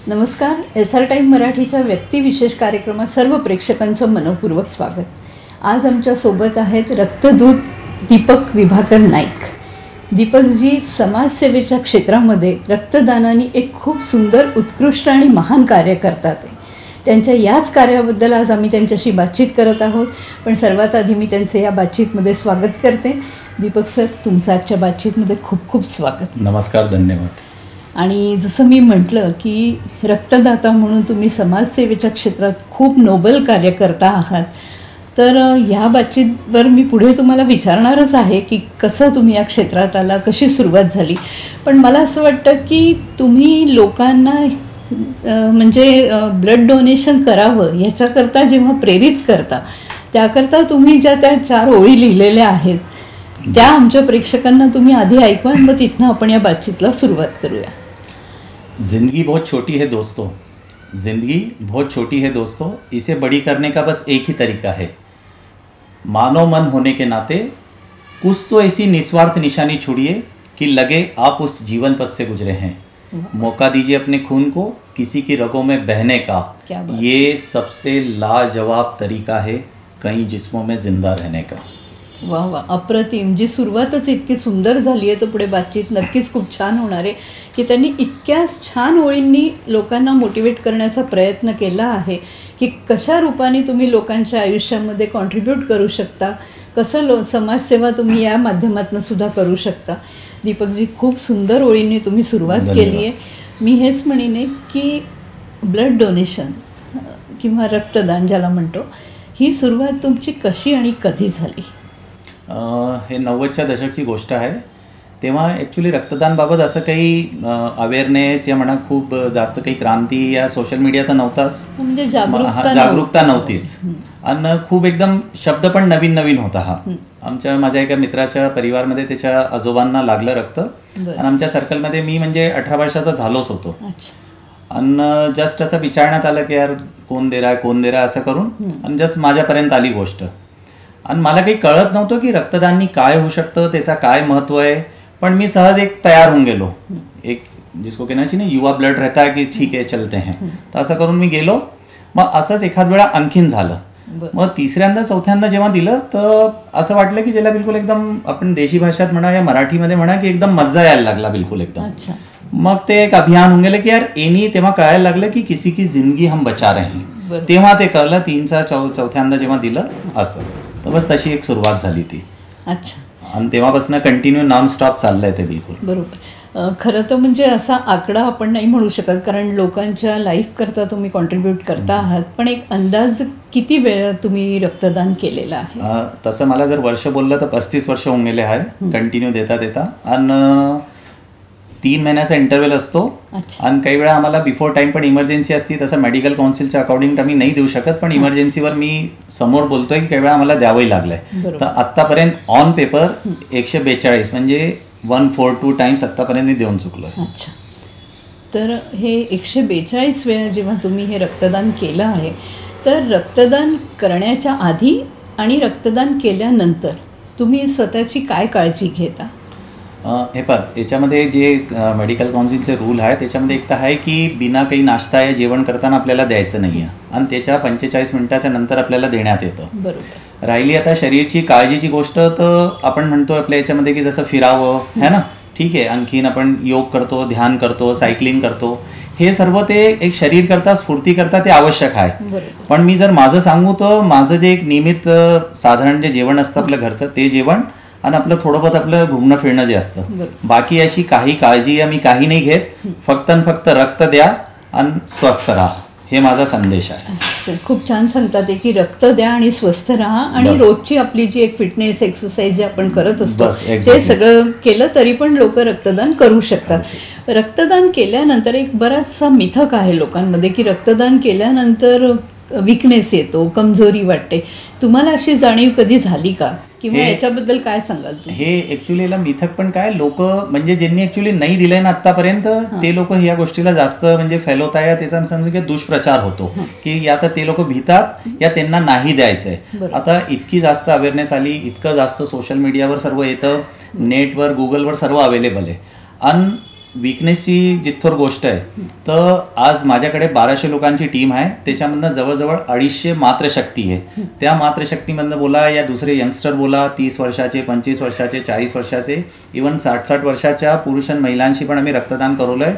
नमस्कार. SR time मराठीच्या व्यक्तिविशेष कार्यक्रमात सर्व प्रेक्षकांचं मनपूर्वक स्वागत. आज आमच्यासोबत आहेत रक्तदूत दीपक विभाकर नाईक. दीपकजी समाजसेवेच्या क्षेत्रामध्ये रक्तदानाने एक खूप सुंदर, उत्कृष्ट आणि महान कार्य करतात. त्यांच्या याच कार्याबद्दल आज आम्ही त्यांच्याशी बातचीत करत आहोत. पण सर्वात आधी मी त्यांचे या बातचीतमध्ये स्वागत करते. दीपक सर, तुमचं आजच्या बातचीतमध्ये खूप खूप स्वागत. नमस्कार, धन्यवाद. आणि जसं मी म्हटलं की रक्तदाता म्हणून तुम्ही समाजसेवेच्या क्षेत्रात खूप नोबल कार्य करता आहात, तर ह्या बातचीतवर मी पुढे तुम्हाला विचारणारच आहे की कसं तुम्ही या क्षेत्रात आला, कशी सुरुवात झाली. पण मला असं वाटतं की तुम्ही लोकांना म्हणजे ब्लड डोनेशन करावं याच्याकरता जेव्हा प्रेरित करता, त्याकरता तुम्ही ज्या त्या 4 ओळी लिहिलेल्या आहेत त्या आमच्या प्रेक्षकांना तुम्ही आधी ऐकवा आणि मग तिथनं आपण या बातचीतला सुरुवात करूया. जिंदगी बहुत छोटी है दोस्तों, जिंदगी बहुत छोटी है दोस्तों, इसे बड़ी करने का बस एक ही तरीका है. मानव मन होने के नाते कुछ तो ऐसी निस्वार्थ निशानी छोड़िए कि लगे आप उस जीवन पथ से गुजरे हैं. मौका दीजिए अपने खून को किसी की रगों में बहने का. ये सबसे लाजवाब तरीका है कई जिस्मों में जिंदा रहने का. वा वा, अप्रतिम. जी सुरुवातच इतकी सुंदर झाली आहे, तर पुढे बातचीत नक्कीच खूप छान होणार आहे की त्यांनी इतक्या छान ओळींनी लोकांना मोटिवेट करण्याचा प्रयत्न केला आहे की कशा रूपाने तुम्ही लोकांच्या आयुष्यामध्ये कॉन्ट्रीब्यूट करू शकता, कसं समाजसेवा तुम्ही या माध्यमातून सुद्धा करू शकता. दीपकजी, खूप सुंदर ओळींनी तुम्ही सुरुवात केली आहे. मी हेच म्हणेन की ब्लड डोनेशन किंवा रक्तदान ज्याला म्हणतो, ही सुरुवात तुमची कशी आणि कधी झाली? हे 90च्या दशकची गोष्ट आहे. तेव्हा ॲक्च्युली रक्तदानबाबत असं काही अवेअरनेस या म्हणा खूप जास्त काही क्रांती या सोशल मीडिया तर नव्हताच, म्हणजे जागरूकता नव्हतीच. आणि खूप एकदम शब्द पण नवीन नवीन होता. हा माझ्या एका मित्राच्या परिवारमध्ये त्याच्या आजोबांना लागलं रक्त, आणि आमच्या सर्कलमध्ये मी म्हणजे 18 वर्षाचा झालोच होतो. आणि जस्ट असं विचारण्यात आलं की यार कोण दे रहा असं करून, आणि जस्ट माझ्यापर्यंत आली गोष्ट. आणि मला काही कळत नव्हतं की रक्तदाननी काय होऊ शकतं, त्याचा काय महत्त्व आहे. पण मी सहज एक तयार होऊन गेलो, एक जिसको कहना चाहिए ना युवा ब्लड रहता है की ठीक आहे चलते हैं, तर असं करून मी गेलो. मग असंच एखाद वेळा आणखीन झालं. मग तिसऱ्यांदा चौथ्यांदा जेव्हा दिलं तर असं वाटलं की ज्याला बिलकुल एकदम आपण देशी भाषेत म्हणा या मराठीमध्ये म्हणा की एकदम मजा यायला लागला बिलकुल एकदम. मग ते एक अभियान होऊन गेलं की यार एनी तेव्हा कळायला लागलं की किसी की जिंदगी हम बचा रहे हैं. तेव्हा ते कळलं 3-4 जेव्हा दिलं असं. तर बस तशी एक सुरुवात झाली ती. अच्छा. आणि तेव्हापासून कंटिन्यू नॉन स्टॉप चाललंय ते बिलकुल. बरोबर. खरं तर म्हणजे असा आकडा आपण नाही म्हणू शकत, कारण लोकांच्या लाईफ करता तुम्ही कॉन्ट्रीब्यूट करता आहात. पण एक अंदाज किती वेळ तुम्ही रक्तदान केलेलं आहे? तसं मला जर वर्ष बोललं तर 35 वर्ष होऊन गेले आहे कंटिन्यू देता. आणि 3 महिन्याचा इंटरव्हल असतो. आणि काही वेळा आम्हाला बिफोर टाइम पण इमर्जन्सी असती, तसं मेडिकल काउन्सिलच्या अकॉर्डिंग आम्ही नाही देऊ शकत, पण इमर्जन्सीवर मी समोर बोलतोय की काही वेळा आम्हाला द्यावंही लागलंय. तर आत्तापर्यंत ऑन पेपर 142 म्हणजे 142 टाइम्स आत्तापर्यंत मी देऊन चुकलोय. अच्छा. तर हे 142 वेळा जेव्हा तुम्ही हे रक्तदान केलं आहे, तर रक्तदान करण्याच्या आधी आणि रक्तदान केल्यानंतर तुम्ही स्वतःची काय काळजी घेता? हे पहा, याच्यामध्ये जे मेडिकल काउन्सिलचे रूल आहे त्याच्यामध्ये एक तर आहे की बिना काही नाश्ता या जेवण करताना आपल्याला द्यायचं नाही आहे, आणि त्याच्या 45 मिनिटाच्या नंतर आपल्याला देण्यात येतं. बरोबर. राहिली आता शरीरची काळजीची गोष्ट, तर आपण म्हणतो आपल्या याच्यामध्ये की जसं फिरावं है ना, ठीक आहे, आणखीन आपण योग करतो, ध्यान करतो, सायकलिंग करतो, हे सर्व ते एक शरीर करता स्फूर्ती करता ते आवश्यक आहे. पण मी जर माझं सांगू तर माझं जे एक नियमित साधारण जे जेवण असतं आपलं घरचं ते जेवण, आणि आपलं थोडं बहुत आपलं घुमणं फिरणं जे असतं, बाकी अशी काही काळजी मी काही नाही घेत. फक्त रक्त द्या आणि स्वस्थ राहा, हे माझा संदेश आहे. खूप छान सांगतात की रक्त द्या आणि स्वस्थ राहा, आणि रोजची आपली जी एक फिटनेस एक्सरसाइज जे आपण करत असतो ते सगळं केलं तरी पण लोक रक्तदान करू शकतात. रक्तदान केल्यानंतर एक बराचसा मिथक आहे लोकांमध्ये की रक्तदान केल्यानंतर विकनेस येतो, कमजोरी वाटते. तुम्हाला अशी जाणीव कधी झाली का, किंवा याच्याबद्दल काय सांगाल? हे ऍक्च्युली याला मिथक पण काय, लोक म्हणजे ज्यांनी ऍक्च्युली नाही दिलंय ना आतापर्यंत ते लोक या गोष्टीला जास्त म्हणजे फैलवताय. त्याचा समजा की दुष्प्रचार होतो की या तर ते लोक भीतात या त्यांना नाही द्यायचंय. आता इतकी जास्त अवेअरनेस आली, इतकं जास्त सोशल मीडियावर सर्व येतं, नेटवर गुगलवर सर्व अवेलेबल आहे. आणि विकनेसची जिथोर गोष्ट आहे, तर आज माझ्याकडे 1200 लोकांची टीम आहे. त्याच्यामधनं जवळजवळ 250 मातृशक्ती आहे. त्या मातृशक्तीमधनं बोला या दुसरे यंगस्टर बोला, 30 वर्षाचे, 25 वर्षाचे, 40 वर्षाचे, इवन 60-60 वर्षाच्या पुरुष आणि महिलांशी पण आम्ही रक्तदान करवलंय.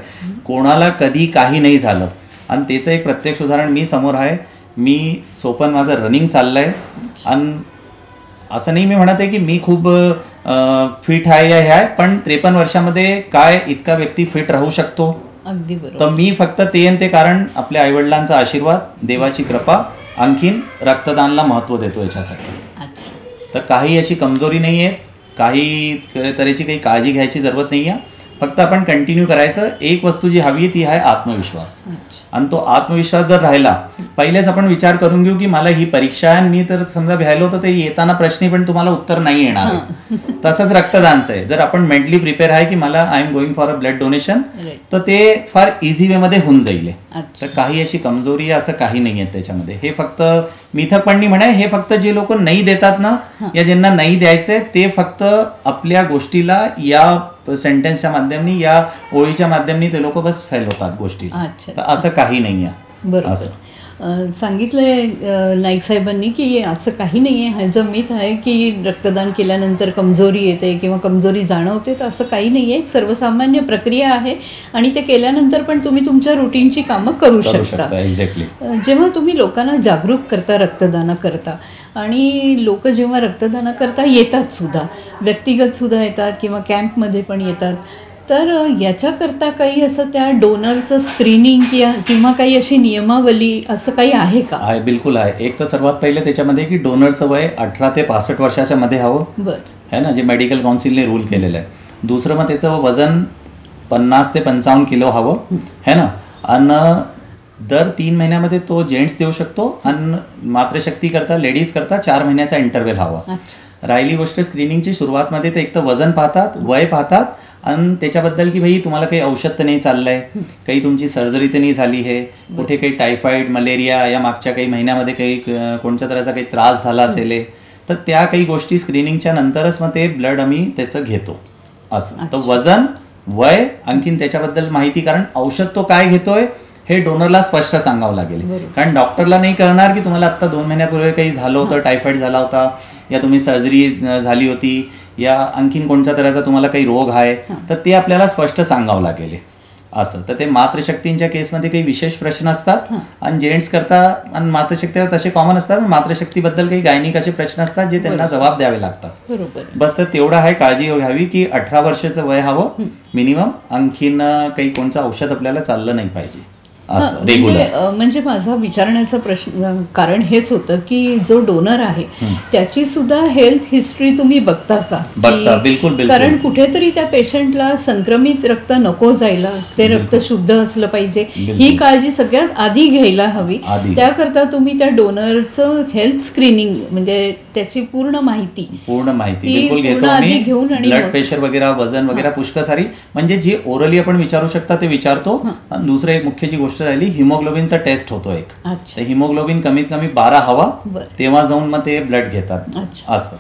कोणाला कधी काही नाही झालं. आणि त्याचं एक प्रत्यक्ष उदाहरण मी समोर आहे. मी सोपन माझं रनिंग चाललंय आणि असं नाही मी म्हणत आहे की मी खूप फिट आहे या ह्या, पण 53 वर्षामध्ये काय इतका व्यक्ती फिट राहू शकतो? अगदी बरोबर. तर मी फक्त ते कारण आपल्या आईवडिलांचा आशीर्वाद, देवाची कृपा, आणखीन रक्तदानला महत्त्व देतो याच्यासाठी. अच्छा. तर काही अशी कमजोरी नाही आहे, काही तऱ्हेची काही काळजी घ्यायची जरूरत नाही आहे. फक्त आपण कंटिन्यू करायचं. एक वस्तू जी हवी ती आहे आत्मविश्वास. आणि तो आत्मविश्वास जर राहिला, पहिलेच आपण विचार करून घेऊ की मला ही परीक्षा आहे, मी तर समजा भ्यायलो तर ते येताना प्रश्नी पण तुम्हाला उत्तर नाही येणार. तसंच रक्तदानचं आहे. जर आपण मेंटली प्रिपेअर आहे की मला I am going for a blood donation, तर ते फार इझी वे मध्ये होऊन जाईल. तर काही अशी कमजोरी असं काही नाही आहे त्याच्यामध्ये. हे फक्त मिथकपणी म्हणे, हे फक्त जे लोक नाही देतात ना, या ज्यांना नाही द्यायचंय ते फक्त आपल्या गोष्टीला या सेंटेन्सच्या माध्यमाने, या ओळीच्या माध्यमाने ते लोक बस फेल होतात गोष्टी. तर असं काही नाही आहे. बरोबर सांगितलंय नाईक साहेबांनी की असं काही नाही आहे. हा जो मिथ आहे की रक्तदान केल्यानंतर कमजोरी येते किंवा कमजोरी जाणवते, तर असं काही नाही आहे. सर्वसामान्य प्रक्रिया आहे आणि ते केल्यानंतर पण तुम्ही तुमच्या रुटीनची कामं करू शकता. एक्झॅक्टली. जेव्हा तुम्ही लोकांना जागरूक करता रक्तदानाकरता, आणि लोक जेव्हा रक्तदानाकरता येतात सुद्धा, व्यक्तिगत सुद्धा येतात किंवा कॅम्पमध्ये पण येतात, तर याच्याकरता काही असं त्या डोनरचं स्क्रीनिंग किंवा काही अशी नियमावली असं काही आहे का? आहे, बिलकुल आहे. एक तर सर्वात पहिले त्याच्यामध्ये की डोनरचं वय 18 ते 65 वर्षाच्या मध्ये हवं. बरं. है ना, जे मेडिकल काउन्सिलने रूल केलेलं आहे. दुसरं मग त्याचं वजन 50 ते 55 किलो हवं. है ना. आणि दर 3 महिन्यामध्ये तो जेंट्स देऊ शकतो. आणि मातृशक्ती करता लेडीज करता 4 महिन्याचा इंटरव्हल हवा. राहिली गोष्ट स्क्रीनिंगची, सुरुवातमध्ये ते एक तर वजन पाहतात, वय पाहतात, आणि त्याच्याबद्दल की भाई तुम्हाला काही औषध तर नाही चाललंय, काही तुमची सर्जरी तर नाही झाली आहे, कुठे काही टायफॉइड, मलेरिया या मागच्या काही महिन्यामध्ये काही कोणत्या तऱ्हेचा काही त्रास झाला असेल, तर त्या काही गोष्टी स्क्रीनिंगच्या नंतरच मग ते ब्लड आम्ही त्याचं घेतो. असं. तर वजन, वय, आणखीन त्याच्याबद्दल माहिती, कारण औषध तो काय घेतोय हे डोनरला स्पष्ट सांगावं लागेल. कारण डॉक्टरला नाही कळणार की तुम्हाला आत्ता 2 महिन्यापूर्वी काही झालं होतं, टायफॉइड झाला होता, या तुम्ही सर्जरी झाली होती, या आणखीन कोणत्या तऱ्हेचा तुम्हाला काही रोग आहे, तर ते आपल्याला स्पष्ट सांगावं लागेल. असं. तर ते मातृशक्तींच्या केसमध्ये काही विशेष प्रश्न असतात आणि जेंट्स करता आणि मातृशक्तीला तसे कॉमन असतात. मातृशक्तीबद्दल काही गायनिक असे प्रश्न असतात जे त्यांना जबाब द्यावे लागतात. बस. तर तेवढं आहे, काळजी घ्यावी की 18 वर्षाचं वय हवं मिनिमम. आणखीन काही कोणतं औषध आपल्याला चाललं नाही पाहिजे. म्हणजे माझा विचारण्याचा प्रश्न कारण हेच होतं की जो डोनर आहे त्याची सुद्धा हेल्थ हिस्ट्री तुम्ही बघता का? बिलकुल. कारण कुठेतरी त्या पेशंटला संक्रमित रक्त नको जायला, ते रक्त शुद्ध असलं पाहिजे, ही काळजी सगळ्यात आधी घ्यायला हवी. त्याकरता तुम्ही त्या डोनरचं हेल्थ स्क्रीनिंग म्हणजे त्याची पूर्ण माहिती बिलकुल घेऊन, आणि ब्लड प्रेशर वगैरे, वजन वगैरे पुष्कळ सारी, म्हणजे जी ओरली आपण विचारू शकता ते विचारतो. दुसरं एक मुख्य जी गोष्ट राहिली, हिमोग्लोबिनचा टेस्ट होतो एक. तर हिमोग्लोबिन कमीत कमी 12 हवा, तेव्हा जाऊन मग ते ब्लड घेतात. असं.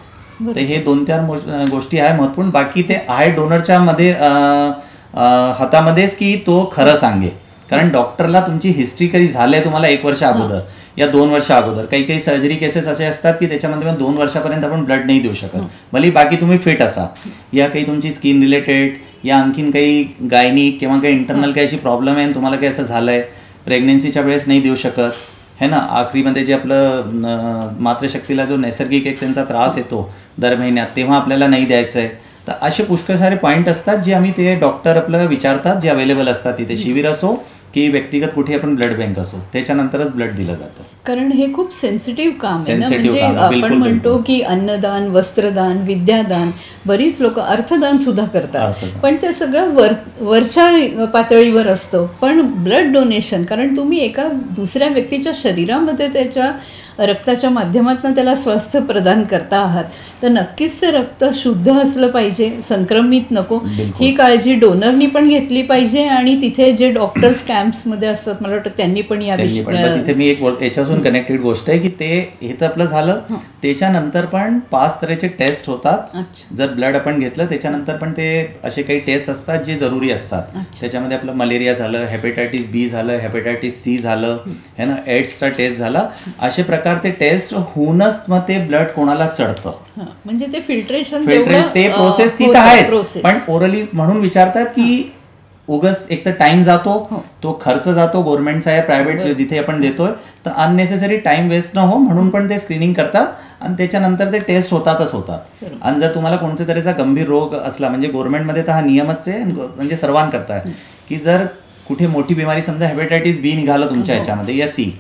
तर हे 2-4 गोष्टी आहे महत्वपूर्ण. बाकी ते आहे डोनरच्या मध्ये हातामध्येच की तो खरं सांगे. कारण डॉक्टरला तुमची हिस्ट्री कधी झालंय तुम्हाला 1 वर्ष अगोदर या 2 वर्ष अगोदर, काही सर्जरी केसेस असे असतात की त्याच्यामध्ये 2 वर्षापर्यंत आपण ब्लड नाही देऊ शकत, भले बाकी तुम्ही फिट असा, या काही तुमची स्किन रिलेटेड या आणखीन काही गायनिक किंवा काही इंटरनल काही अशी प्रॉब्लेम आहे, तुम्हाला काही असं झालंय, प्रेग्नेन्सीच्या वेळेस नाही देऊ शकत, है ना. आखरीमध्ये जे आपलं मातृशक्तीला जो नैसर्गिक एक त्यांचा त्रास येतो दर महिन्यात, तेव्हा आपल्याला नाही द्यायचं आहे. तर असे पुष्कळ सारे पॉईंट असतात जे आम्ही ते डॉक्टर आपलं विचारतात, जे अवेलेबल असतात तिथे, शिबिर असो की व्यक्तिगत कुठे आपण ब्लड बँक असो, त्याच्यानंतरच ब्लड दिलं जातं. कारण हे खूप सेन्सिटिव्ह काम आहे ना. म्हणजे आपण म्हणतो की अन्नदान, वस्त्रदान, विद्यादान, बरीच लोक अर्थदान सुद्धा करतात, पण ते सगळं वरच्या पातळीवर असतं. पण ब्लड डोनेशन, कारण तुम्ही एका दुसऱ्या व्यक्तीच्या शरीरामध्ये त्याच्या रक्ताच्या माध्यमातून त्याला स्वास्थ्य प्रदान करता आहात, तर नक्कीच ते रक्त शुद्ध असलं पाहिजे, संक्रमित नको. ही काळजी डोनरनी पण घेतली पाहिजे आणि तिथे जे डॉक्टर्स कॅम्प्समध्ये असतात मला वाटतं त्यांनी पण या इथे मी एक याच्यापासून कनेक्टेड गोष्ट आहे की ते हे तर आपलं झालं, त्याच्यानंतर पण 5 तऱ्हेचे टेस्ट होतात. जर ब्लड आपण घेतलं त्याच्यानंतर पण ते असे काही टेस्ट असतात जे जरुरी असतात. त्याच्यामध्ये आपलं मलेरिया झालं, हेपेटायटिस बी झालं, हेपेटायटिस सी झालं, है ना, एड्सचा टेस्ट झाला. असे प्रकार ते टेस्ट होऊनच मग ते ब्लड कोणाला चढतं. म्हणजे ते फिल्ट्रेशन ते प्रोसेस तिथं आहेच. पण ओरली म्हणून विचारतात की उगस एक तर टाइम जातो, तो खर्च जातो गव्हर्नमेंटचा या प्रायव्हेट जिथे आपण देतोय, तर अननेसेसरी टाइम वेस्ट न हो म्हणून पण ते स्क्रीनिंग करतात आणि त्याच्यानंतर ते टेस्ट होतातच होतात. आणि जर तुम्हाला कोणत्या तऱ्हेचा गंभीर रोग असला, म्हणजे गव्हर्नमेंटमध्ये तर हा नियमच आहे, म्हणजे सर्वांकरता की जर कुठे मोठी बिमारी समजा हेपेटायटिस बी निघालं तुमच्या ह्याच्यामध्ये या सी,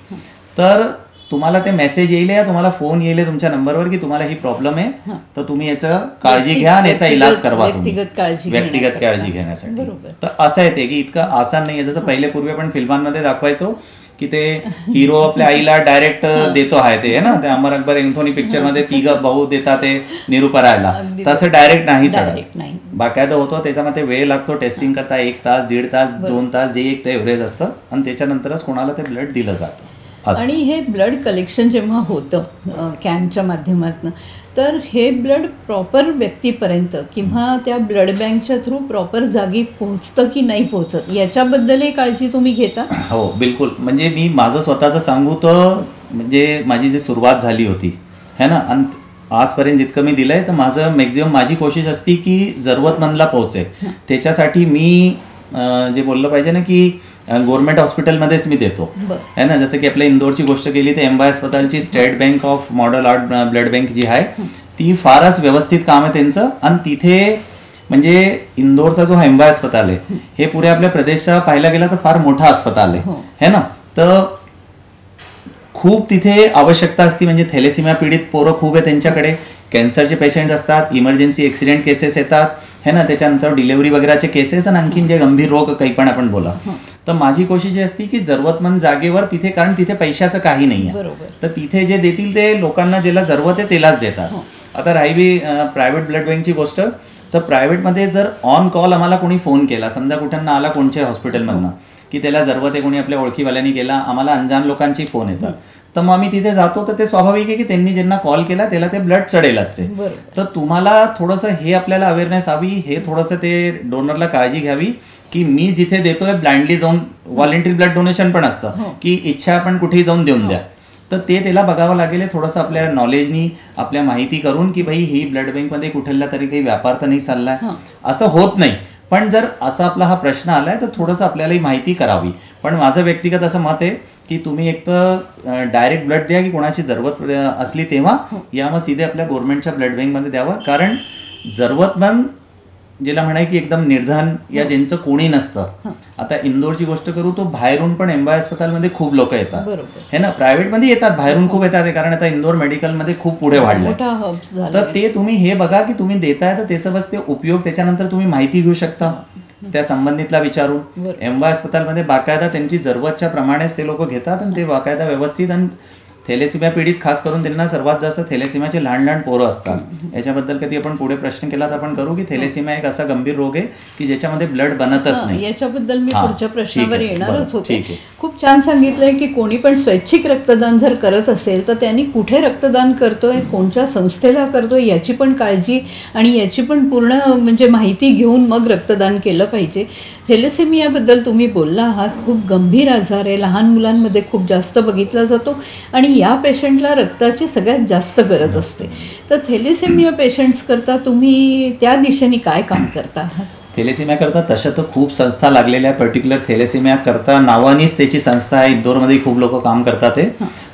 तर तुम्हाला ते मेसेज येईल या तुम्हाला फोन येईल तुमच्या नंबरवर की तुम्हाला ही प्रॉब्लेम आहे, तर तुम्ही याचं काळजी घ्या आणि याचा इलाज करवा, व्यक्तिगत काळजी घेण्यासाठी. तर असं आहे ते की इतकं आसान नाही आहे. जसं पूर्वी आपण फिल्मांमध्ये दाखवायचो की ते हिरो आपल्या आईला डायरेक्ट देतो आहे ते, ना, ते अमर अकबर एंथोनी पिक्चर मध्ये 3 भाऊ देतात ते निरुपरायला, तसं डायरेक्ट नाही चढत, बाकायदा होतो. त्याच्यामध्ये वेळ लागतो टेस्टिंग करता, 1 तास 1.5 तास 2 तास जे एक ते एव्हरेज असतं, आणि त्याच्यानंतरच कोणाला ते ब्लड दिलं जातं. आणि हे ब्लड कलेक्शन जेव्हा होतं कॅम्पच्या माध्यमातून, तर हे ब्लड प्रॉपर व्यक्तीपर्यंत किंवा त्या ब्लड बँकच्या थ्रू प्रॉपर जागी पोहोचतं की नाही पोहोचत याच्याबद्दलही काळजी तुम्ही घेता? हो, बिलकुल. म्हणजे मी माझं स्वतःचं सांगू तर म्हणजे माझी जी सुरुवात झाली होती है ना, आणि आजपर्यंत जितकं मी दिलंय, तर माझं मॅक्झिमम माझी कोशिश असती की जरूरतमंदला पोहोचे. त्याच्यासाठी मी जे बोललं पाहिजे ना की गव्हर्नमेंट हॉस्पिटलमध्येच मी देतो है ना. जसं की आपल्या इंदोरची गोष्ट केली तर एम्बाय अस्पतालची state bank of model art blood bank जी आहे ती फारच व्यवस्थित काम आहे त्यांचं. आणि तिथे म्हणजे इंदोरचा जो एम्बाय अस्पताल आहे हे पुऱ्या आपल्या प्रदेशचा पाहायला गेला तर फार मोठा अस्पताल आहे है ना. तर खूप तिथे आवश्यकता असते. म्हणजे थॅलेसिमिया पीडित पोरं खूप आहे त्यांच्याकडे, कॅन्सरचे पेशंट असतात, इमर्जन्सी ऍक्सिडेंट केसेस येतात है ना, त्याच्यानंतर डिलिव्हरी वगैरेचे केसेस, आणि आणखीन जे गंभीर रोग काही पण आपण बोला. तर माझी कोशिश असते की जरूरतमंद जागेवर तिथे, कारण तिथे पैशाचं काही नाही आहे, तर तिथे जे देतील ते लोकांना ज्याला जरूरत आहे त्यालाच देतात. आता राहिली प्रायव्हेट ब्लड बँकची गोष्ट, तर प्रायव्हेटमध्ये जर ऑन कॉल आम्हाला कोणी फोन केला, समजा कुठं आला कोणत्या हॉस्पिटलमधनं की त्याला जरूरत आहे, कोणी आपल्या ओळखीवाल्यांनी केला, आम्हाला अनजान लोकांची फोन येतात, तर मग आम्ही तिथे जातो. तर ते स्वाभाविक आहे की त्यांनी ज्यांना कॉल केला त्याला ते ब्लड चढेलच आहे. तर तुम्हाला थोडंसं हे आपल्याला अवेअरनेस हवी, हे थोडंसं ते डोनरला काळजी घ्यावी की मी जिथे देतोय ब्लाइंडली जाऊन, व्हॉलेंटरी ब्लड डोनेशन पण असतं की इच्छा आपण कुठेही जाऊन देऊन द्या, तर ते त्याला बघावं लागेल. थोडंसं आपल्या नॉलेजनी आपल्या माहिती करून की भाई ही ब्लड बँकमध्ये कुठला तरी काही व्यापार तर नाही चाललाय, असं होत नाही. पण जर असा आपला हा प्रश्न आलाय तर थोडंसं आपल्याला माहिती करावी. पण माझं व्यक्तिगत असं मत आहे की तुम्ही एक तर डायरेक्ट ब्लड द्या की कोणाची जरूरत असली तेव्हा, या मग सीधे आपल्या गव्हर्नमेंटच्या ब्लड बँकमध्ये द्यावं. कारण जरूरतमंद ज्याला म्हणाय की एकदम निर्धन या ज्यांचं कोणी नसतं, आता इंदोरची गोष्ट करू तो बाहेरून पण एम्बाय अस्पतालमध्ये खूप लोक येतात हे ना, प्रायव्हेटमध्ये येतात, बाहेरून खूप येतात, कारण आता इंदोर मेडिकलमध्ये खूप पुढे वाढलंय. तर ते तुम्ही हे बघा की तुम्ही देताय तर त्याचा बस ते उपयोग, त्याच्यानंतर तुम्ही माहिती घेऊ शकता त्या संबंधितला विचारून. एम्बाय अस्पतालमध्ये बाकायदा त्यांची जरूरतच्या प्रमाणेच ते लोक घेतात आणि ते बाकायदा व्यवस्थित. आणि थॅलेसिमिया पीडित खास करून त्यांना सर्वात जास्त थॅलेसिमियाचे लहान लहान पोरं असतात. याच्याबद्दल कधी आपण पुढे प्रश्न केला तर आपण करू की थॅलेसिमिया एक असा गंभीर रोग आहे की ज्याच्यामध्ये ब्लड बनतच नाही. याच्याबद्दल मी पुढच्या प्रश्नावर येणारच होते. खूप छान सांगितलंय की कोणी पण स्वैच्छिक रक्तदान जर करत असेल तर त्यांनी कुठे रक्तदान करतोय, कोणत्या संस्थेला करतोय याची पण काळजी आणि याची पण पूर्ण म्हणजे माहिती घेऊन मग रक्तदान केलं पाहिजे. थॅलेसिमियाबद्दल तुम्ही बोलला आहात, खूप गंभीर आजार आहे, लहान मुलांमध्ये खूप जास्त बघितला जातो आणि या पेशंटला रक्ताची सगळ्यात जास्त गरज असते. तर थॅलेसिमिया पेशंट्स करता तुम्ही त्या दिशेने काय काम करता आहात? थॅलेसिमिया करता तशा तर खूप संस्था लागलेल्या आहे. पर्टिक्युलर थॅलेसिमिया करता नावानीच त्याची संस्था आहे. इंदोरमध्ये खूप लोक काम करतात ते.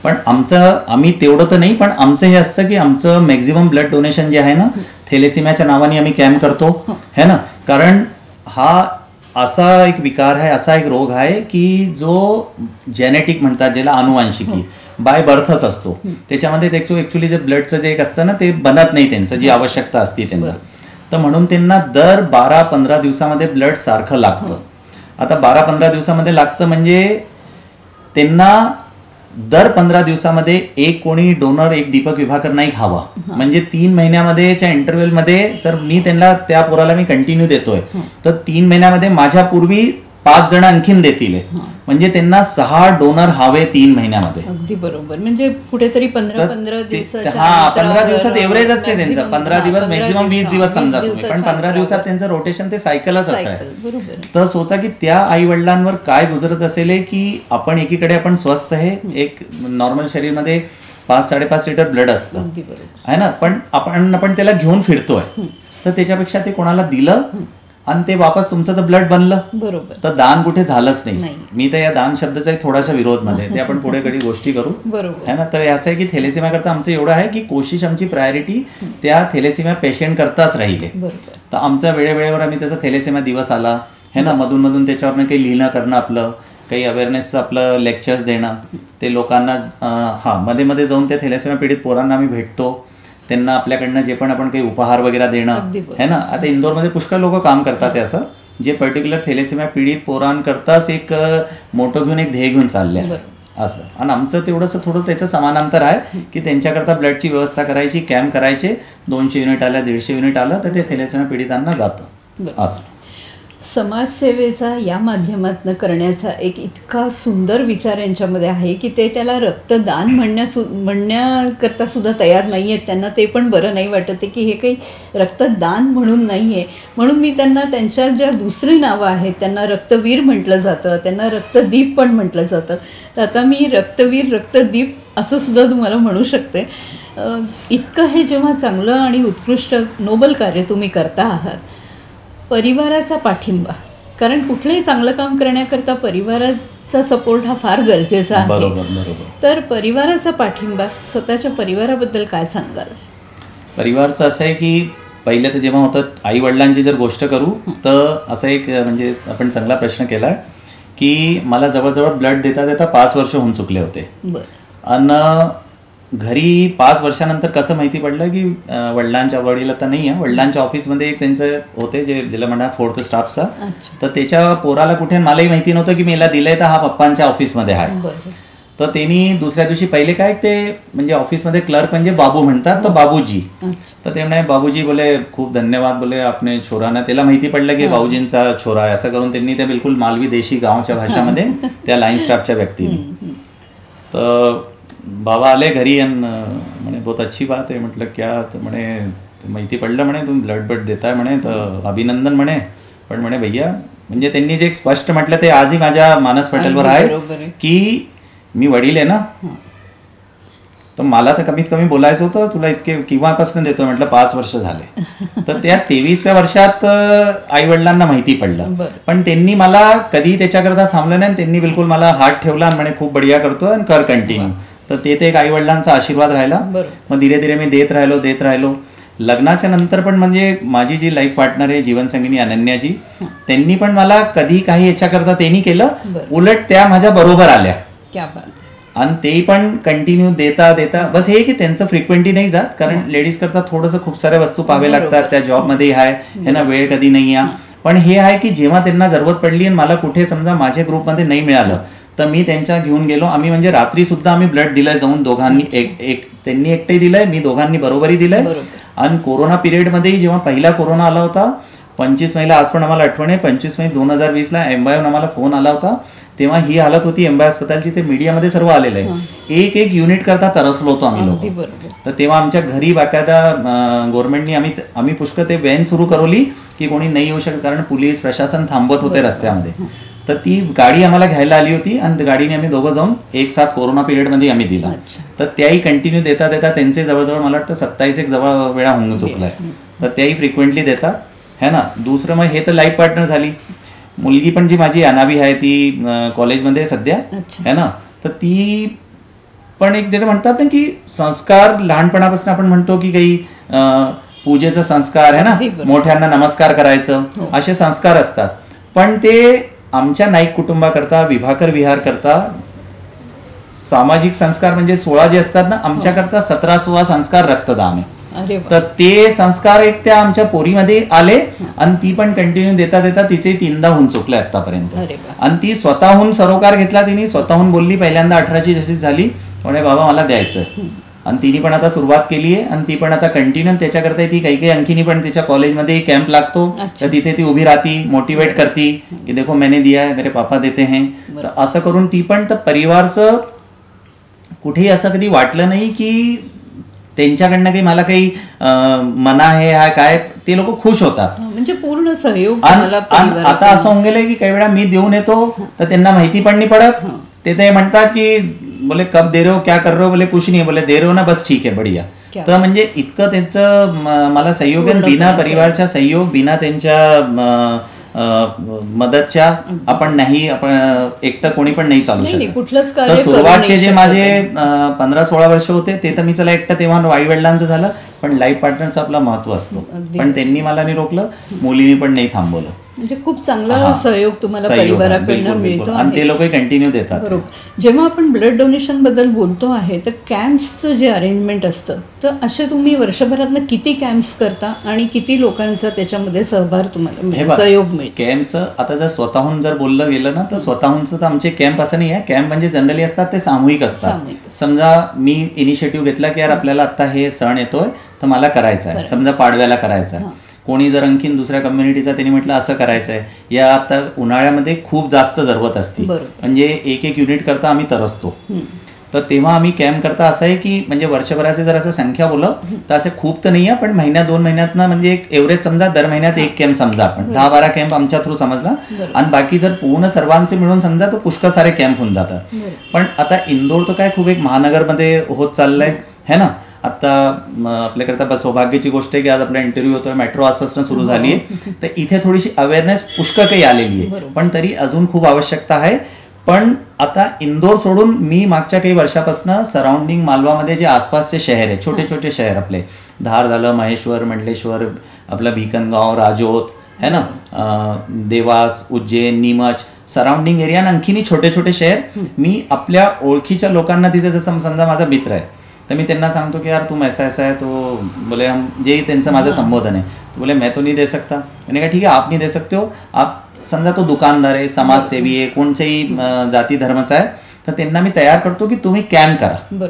पण आम्ही तेवढं तर नाही, पण आमचं हे असतं की आमचं मॅक्झिमम ब्लड डोनेशन जे आहे ना थॅलेसिमियाच्या नावाने आम्ही कॅम्प करतो है ना. कारण हा असा एक विकार आहे, असा एक रोग आहे की जो जेनेटिक म्हणतात, ज्याला अनुवांशिकी बाय बर्थच असतो. त्याच्यामध्ये ऍक्च्युली जे ब्लडचं जे एक असतं ना ते बनत नाही त्यांचं, जी आवश्यकता असते त्यांना. तर म्हणून त्यांना दर 12-15 दिवसामध्ये ब्लड सारखं लागतं. आता 12-15 दिवसामध्ये लागतं म्हणजे त्यांना दर 15 दिवसामध्ये एक कोणी डोनर एक दीपक विभाकर नाईक हवा. म्हणजे 3 महिन्यामध्येच्या इंटरव्हल मध्ये सर मी त्यांना त्या पोराला मी कंटिन्यू देतोय तर 3 महिन्यामध्ये माझ्या पूर्वी 5 जण आणखीन देतील. म्हणजे त्यांना 6 डोनर हवे 3 महिन्यामध्ये. अगदी बरोबर. म्हणजे कुठेतरी 15 15 दिवसात एव्हरेज असते त्यांचं. 15 दिवस मॅक्झिमम 20 दिवस समजा तुम्ही, पण 15 दिवसात त्यांचं रोटेशन ते सायकलच असं आहे. तर सोचा की त्या आई वडिलांवर काय गुजरत असेल की आपण एकीकडे आपण स्वस्थ आहे, एक नॉर्मल शरीरमध्ये 5-5.5 लिटर ब्लड असतं आहे ना, पण आपण त्याला घेऊन फिरतोय. तर त्याच्यापेक्षा ते कोणाला दिलं आणि ते वापस तुमचं तर ब्लड बनलं. बरोबर. तर दान कुठे झालंच नाही. मी तर या दान शब्दाचा थोडासा विरोध मध्ये, ते आपण पुढे कधी गोष्टी करू है ना. तर असं आहे की थॅलेसेमिया करता आमचं एवढं आहे की कोशिश आमची प्रायोरिटी त्या थॅलेसेमिया पेशंट करताच राहिले. तर आमचा वेळेवेळेवर आम्ही त्याचा थॅलेसेमिया दिवस आला है ना, मधून मधून त्याच्यावरनं काही लिहिणं करणं, आपलं काही अवेअरनेसचं आपलं लेक्चर्स देणं, ते लोकांना मध्ये मध्ये जाऊन त्या थॅलेसेमिया पीडित पोरांना आम्ही भेटतो, त्यांना आपल्याकडनं जे पण आपण काही उपहार वगैरे देणं है ना. आता इंदोरमध्ये पुष्कळ लोक काम करतात असं, जे पर्टिक्युलर थॅलेसेमिया पीडित पोरांकरताच एक मोठं घेऊन एक ध्येय घेऊन चालले असं. आणि आमचं तेवढंसं थोडं त्याचं समानांतर आहे की त्यांच्याकरता ब्लडची व्यवस्था करायची, कॅम्प करायचे, 200 युनिट आल्या 150 युनिट आलं तर ते थॅलेसेमिया पीडितांना जातं असं. समाजसेवेचा या माध्यमातून करण्याचा एक इतका सुंदर विचार यांच्यामध्ये आहे की ते त्याला रक्तदान म्हणण्याकरता सुद्धा तयार नाही आहेत. त्यांना ते पण बरं नाही वाटत आहे की हे काही रक्तदान म्हणून नाही आहे. म्हणून मी त्यांना त्यांच्या ज्या दुसरी नावं आहेत त्यांना रक्तवीर म्हटलं जातं, त्यांना रक्तदीप पण म्हटलं जातं. तर आता मी रक्तवीर रक्तदीप असं सुद्धा तुम्हाला म्हणू शकते. इतकं हे जेव्हा चांगलं आणि उत्कृष्ट नोबल कार्य तुम्ही करता आहात, परिवाराचा पाठिंबा, कारण कुठलंही चांगलं काम करण्याकरता परिवाराचा सपोर्ट हा फार गरजेचा आहे. तर परिवाराचा पाठिंबा, स्वतःच्या परिवाराबद्दल काय सांगाल? परिवारचं असं आहे की पहिलं तर जेव्हा होतं आई वडिलांची जर गोष्ट करू तर असं एक म्हणजे आपण चांगला प्रश्न केला आहे की मला जवळजवळ ब्लड देता देता 5 वर्ष होऊन चुकले होते. आणि घरी 5 वर्षानंतर कसं माहिती पडलं की वडिलांच्या, वडील आता नाही आहे, वडिलांच्या ऑफिसमध्ये एक त्यांचं होते जे जिला म्हणा 4th स्टाफचा, तर त्याच्या पोराला कुठे मलाही माहिती नव्हतं की मी याला दिलंय तर हा पप्पांच्या ऑफिसमध्ये आहे. तर त्यांनी दुसऱ्या दिवशी पहिले काय ते म्हणजे ऑफिसमध्ये क्लर्क म्हणजे बाबू म्हणतात, तर बाबूजी. तर ते म्हणे बाबूजी बोले खूप धन्यवाद बोले आपने छोराना, त्याला माहिती पडलं की बाबूजींचा छोरा आहे असं करून त्यांनी ते बिलकुल मालवी देशी गावच्या भाषेमध्ये त्या लाईन स्टाफच्या व्यक्तीने. तर बाबा आले घरी आणि म्हणे बहुत अच्छी बात आहे. म्हटलं क्या? तर म्हणे माहिती पडलं म्हणे तुम्ही ब्लड देताय म्हणे, तर अभिनंदन म्हणे. पण म्हणे भैया, म्हणजे त्यांनी जे स्पष्ट म्हटलं ते आजही माझ्या मानस पटेलवर आहे की मी वडील आहे ना, तर मला तर कमीत कमी बोलायचं होतं तुला इतके किंवापासून देतोय. म्हटलं 5 वर्ष झाले. तर त्या 23व्या वर्षात आई वडिलांना माहिती पडलं, पण त्यांनी मला कधी त्याच्याकरता थांबलं नाही. त्यांनी बिलकुल मला हात ठेवला आणि म्हणे खूप बढिया करतोय आणि कर कंटिन्यू. तर ते एक आई वडिलांचा आशीर्वाद राहिला. मग धीरे धीरे मी देत राहिलो. लग्नाच्या नंतर पण म्हणजे माझी जी लाईफ पार्टनर आहे जीवनसंगिनी अनन्याजी, त्यांनी पण मला कधी काही याच्याकरता त्यांनी केलं, उलट त्या माझ्या बरोबर आल्या आणि ते पण कंटिन्यू देता बस हे की त्यांचं फ्रिक्वेंटली नाही जात, कारण लेडीज करता थोडंसं खूप साऱ्या वस्तू पाहाव्या लागतात, त्या जॉबमध्ये आहे त्यांना वेळ कधी नाही आहे. पण हे आहे की जेव्हा त्यांना जरूरत पडली आणि मला कुठे समजा माझ्या ग्रुपमध्ये नाही मिळालं तर मी त्यांच्या घेऊन गेलो. आम्ही म्हणजे रात्री सुद्धा आम्ही ब्लड दिलंय जाऊन दोघांनी, एक त्यांनी एकटे दिलंय, मी दोघांनी बरोबरही दिलंय. आणि कोरोना पिरियडमध्येही जेव्हा पहिला कोरोना आला होता 25 मेला, आज पण आम्हाला आठवण आहे, 25 मे 2020ला एम्बायहून आम्हाला फोन आला होता. तेव्हा ही हालत होती एम्बाय अस्पतालची, ते मीडियामध्ये सर्व आलेलं आहे. एक युनिट करता तरसलो होतो आम्ही लोक. तर तेव्हा आमच्या घरी बाकायदा गव्हर्नमेंटनी आम्ही पुष्कळ ते व्हॅन सुरू करवली की कोणी नाही येऊ शकत, कारण पोलीस प्रशासन थांबवत होते रस्त्यामध्ये. तर ती गाडी आम्हाला घ्यायला आली होती आणि गाडीने आम्ही दोघं जाऊन एक साथ कोरोना पिरियडमध्ये आम्ही दिला. तर त्याही कंटिन्यू देता त्यांचे जवळजवळ मला वाटतं 27 जवळ वेळा होऊन चुकलाय. तर त्याही फ्रिक्वेंटली देतात है ना. दुसरं मग हे तर लाईफ पार्टनर झाली. मुलगी पण जी माझी अनावी आहे ती कॉलेजमध्ये सध्या है ना. तर ती पण एक जे म्हणतात ना की संस्कार लहानपणापासून आपण म्हणतो की काही पूजेचा संस्कार है ना, मोठ्यांना नमस्कार करायचं, असे संस्कार असतात. पण ते आमच्या नाईक कुटुंबाकरता, विभाकर विहार करता सामाजिक संस्कार म्हणजे 16 जे असतात ना, आमच्याकरता 17वा संस्कार रक्तदान आहे. अरे वा. तर ते संस्कार एक त्या आमच्या पोरीमध्ये आले आणि ती पण कंटिन्यू देता देता तिचे 3दा होऊन चुकले आतापर्यंत. अरे वा. आणि ती स्वतःहून सरोकार घेतला, तिने स्वतःहून बोलली. पहिल्यांदा 18ची जशी झाली म्हणे बाबा मला द्यायचं, आणि तिने पण आता सुरुवात केली आहे आणि ती पण आता कंटिन्यू त्याच्याकरता ती काही आणखीनी पण तिच्या कॉलेजमध्ये कॅम्प लागतो तर तिथे ती उभी राहती, मोटिवेट करती की देखो मैंने दिया है, मेरे पापा देते हैं. तर असं करून ती पण तर परिवारचं कुठेही असं कधी वाटलं नाही की त्यांच्याकडनं काही मला काही मना आहे हा काय, ते लोक खुश होतात. म्हणजे पूर्ण सहयोग. आता असं होऊन गेलंय की काही वेळा मी देऊन येतो तर त्यांना माहिती पण नाही पडत. ते म्हणतात की बोले कब दे रहे हो, क्या कर रहे हो, बोले कुछ नहीं, बोले दे रहे हो ना, बस ठीक आहे, बढिया. तर म्हणजे इतकं त्यांचं मला सहयोग आहे. बिना परिवारच्या सहयोग, बिना त्यांच्या मदतच्या आपण एकटं कोणी पण नाही चालू शकत. तर सुरुवातचे जे माझे 15-16 वर्ष होते ते तर मी चला एकटं, तेव्हा आई वडिलांचं झालं, पण लाईफ पार्टनरचं आपला महत्व असतो. पण त्यांनी मला नाही रोखलं, मुलींनी पण नाही थांबवलं. म्हणजे खूप चांगला सहयोग तुम्हाला परिवाराकडनं मिळतो आणि ते लोक कंटिन्यू देतात. बरोबर. जेव्हा आपण ब्लड डोनेशन बद्दल बोलतो आहे तर कॅम्प्सचं जे अरेंजमेंट असतं, तर असे तुम्ही वर्षभरातनं किती कॅम्प्स करता आणि किती लोकांचा त्याच्यामध्ये सहभाग तुम्हाला सहयोग मिळतो? कॅम्पचं आता जर स्वतःहून जर बोललं गेलं ना तर स्वतःहूनच तर आमचे कॅम्प असं नाही आहे. कॅम्प म्हणजे जनरली असतात ते सामूहिक असतात. समजा मी इनिशिएटिव्ह घेतला की यार आपल्याला आता हे सण येतोय तर मला करायचं आहे, समजा पाडव्याला करायचं आहे. कोणी जर आणखीन दुसऱ्या कम्युनिटीचा त्यांनी म्हटलं असं करायचं आहे, या आता उन्हाळ्यामध्ये खूप जास्त जरूरत असते, म्हणजे एक युनिट करता आम्ही तरसतो. तर तेव्हा आम्ही कॅम्प करता असं आहे की म्हणजे वर्षभराचे जर असं संख्या बोललं तर असे खूप तर नाही आहे, पण 1-2 महिन्यात ना म्हणजे एक एव्हरेज समजा दर महिन्यात एक कॅम्प समजा आपण 10-12 कॅम्प आमच्या थ्रू समजला, आणि बाकी जर पूर्ण सर्वांचे मिळून समजा तर पुष्कळ सारे कॅम्प होऊन जातात. पण आता इंदोर तर काय खूप एक महानगरमध्ये होत चाललंय है ना. आता आपल्याकडे बस सौभाग्याची गोष्ट आहे की आज आपला इंटरव्ह्यू होतोय, मेट्रो आजपासून सुरू झाली आहे, तर इथे थोडीशी अवेअरनेस पुष्कळ काही आलेली आहे, पण तरी अजून खूप आवश्यकता आहे. पण आता इंदोर सोडून मी मागच्या काही वर्षापासून सराउंडिंग मालवामध्ये जे आसपासचे शहर आहे, छोटे छोटे शहर आपले, धार झालं, महेश्वर, मंडलेश्वर, आपला भिकनगाव, राजोत है ना, देवास, उज्जैन, नीमच, सराउंडिंग एरिया, आणखीनही छोटे छोटे शहर मी आपल्या ओळखीच्या लोकांना तिथे, जसं समजा माझा मित्र आहे तर मी त्यांना सांगतो की यार तुम ऐसा ऐसा है, तो बोले हम, जे त्यांचं माझं संबोधन आहे, तो बोले मैं तो नहीं दे सकता. मैंने कहा ठीक है आप नहीं दे सकते हो, आप समजा तो दुकानदार आहे, समाजसेवी आहे, कोणत्याही जाती धर्माचा आहे, तर त्यांना मी तयार करतो की तुम्ही कॅम्प करा.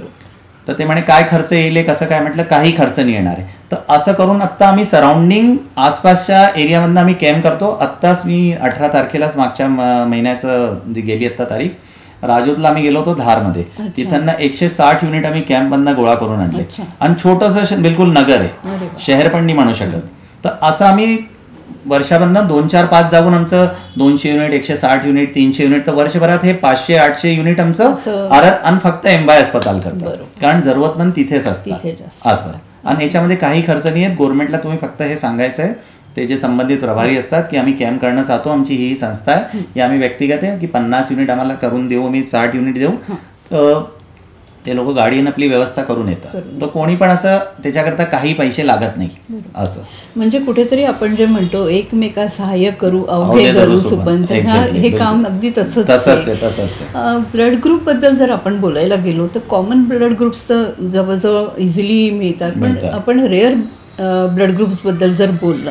तर ते म्हणे काय खर्च येईल, कसं काय, म्हटलं काही खर्च नाही येणार आहे. तर असं करून आत्ता आम्ही सराउंडिंग आसपासच्या एरियामधनं आम्ही कॅम्प करतो. आत्ताच मी 18 तारखेलाच मागच्या महिन्याचं जी गेली आत्ता तारीख, राजोतला आम्ही गेलो होतो धारमध्ये, तिथं 160 युनिट आम्ही कॅम्पमधनं गोळा करून आणले, आणि छोटंसं बिलकुल नगर आहे, शहर पण नाही म्हणू शकत. तर असं आम्ही वर्षाबंधन 2-4-5 जाऊन आमचं 200 युनिट, 160 युनिट, 300 युनिट, तर वर्षभरात हे 500-800 युनिट आमचं आरत आणि फक्त एम्बाय अस्पताल करतात, कारण जरूरतमंद तिथेच असतात असं. आणि याच्यामध्ये काही खर्च नाही आहेत. गव्हर्नमेंटला तुम्ही फक्त हे सांगायचं आहे, ते जे संबंधित प्रभारी असतात की आम्ही कॅम्प करणं चाहतो, आमची ही संस्था आहे, ही आम्ही व्यक्तिगत आहे की 50 युनिट आम्हाला करून देऊ, मी 60 युनिट देऊ, तर ते लोक गाडीनं आपली व्यवस्था करून येतात. तर कोणी पण असं त्याच्याकरता काही पैसे लागत नाही असं. म्हणजे कुठेतरी आपण जे म्हणतो एकमेका सहाय्य करू अवघे करू सुपंथ, हे काम अगदी तसंच आहे. ब्लड ग्रुप बद्दल जर आपण बोलायला गेलो तर कॉमन ब्लड ग्रुप्स तर जवळजवळ इझिली मिळतात, पण आपण रेअर ब्लड ग्रुप्स बद्दल जर बोललं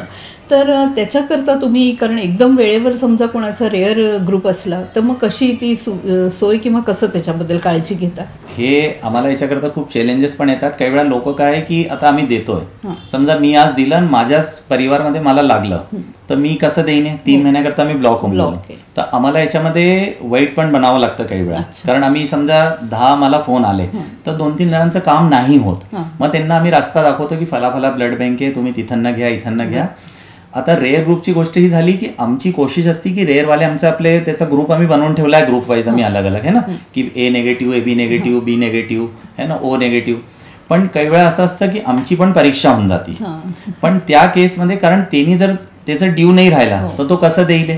तर त्याच्याकरता तुम्ही, कारण एकदम वेळेवर समजा कोणाचा रेअर ग्रुप असला तर मग कशी ती सोय किंवा कसं त्याच्याबद्दल काळजी घेता? हे आम्हाला याच्याकरता खूप चॅलेंजेस पण येतात. काही वेळा लोक काय आहे की आता आम्ही देतोय, समजा मी आज दिलं आणि माझ्याच परिवारमध्ये मला लागलं तर मी कसं देईन, 3 महिन्याकरता मी ब्लॉक होऊन गेलो. तर आम्हाला याच्यामध्ये वाईट पण बनावं लागतं काही वेळा, कारण आम्ही समजा 10 मला फोन आले तर 2-3 जणांचं काम नाही होत, मग त्यांना आम्ही रस्ता दाखवतो की फला ब्लड बँक आहे, तुम्ही तिथं घ्या, इथं घ्या. आता रेअर ग्रुपची गोष्ट ही झाली की आमची कोशिश असते की रेअरवाले आमचे आपले त्याचा ग्रुप आम्ही बनवून ठेवला आहे, ग्रुप वाईज आम्ही अलग अलग है ना, की A negative, AB negative, B negative है ना, O निगेटिव्ह. पण काही वेळा असं असतं की आमची पण परीक्षा होऊन जाते, पण त्या केसमध्ये कारण त्यांनी जर त्याचं ड्यू नाही राहिला तर तो कसं देईल,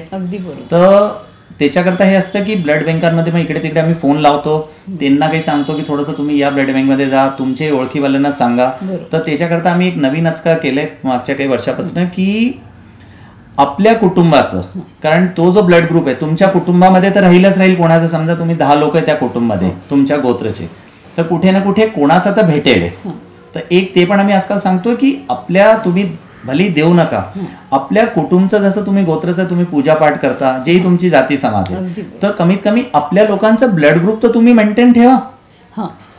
तर त्याच्याकरता हे असतं की ब्लड बँकांमध्ये मग इकडे तिकडे आम्ही फोन लावतो, त्यांना काही सांगतो की थोडंसं तुम्ही या ब्लड बँकमध्ये जा, तुमचे ओळखीवाल्यांना सांगा. तर त्याच्याकरता आम्ही एक नवीन आजकाल केलंय मागच्या काही वर्षापासून की आपल्या कुटुंबाचं, कारण तो जो ब्लड ग्रुप आहे तुमच्या कुटुंबामध्ये तर राहीलच राहील, कोणाचं समजा तुम्ही 10 लोक आहे त्या कुटुंबामध्ये तुमच्या गोत्रचे, तर कुठे ना कुठे कोणाचा तर भेटेल. तर एक ते पण आम्ही आजकाल सांगतोय की आपल्या तुम्ही भली देऊ नका, आपल्या कुटुंबचं जसं तुम्ही गोत्रचं तुम्ही पूजापाठ करता, जे तुमची जाती समाज आहे, तर कमीत कमी आपल्या लोकांचं ब्लड ग्रुप तर तुम्ही मेंटेन ठेवा.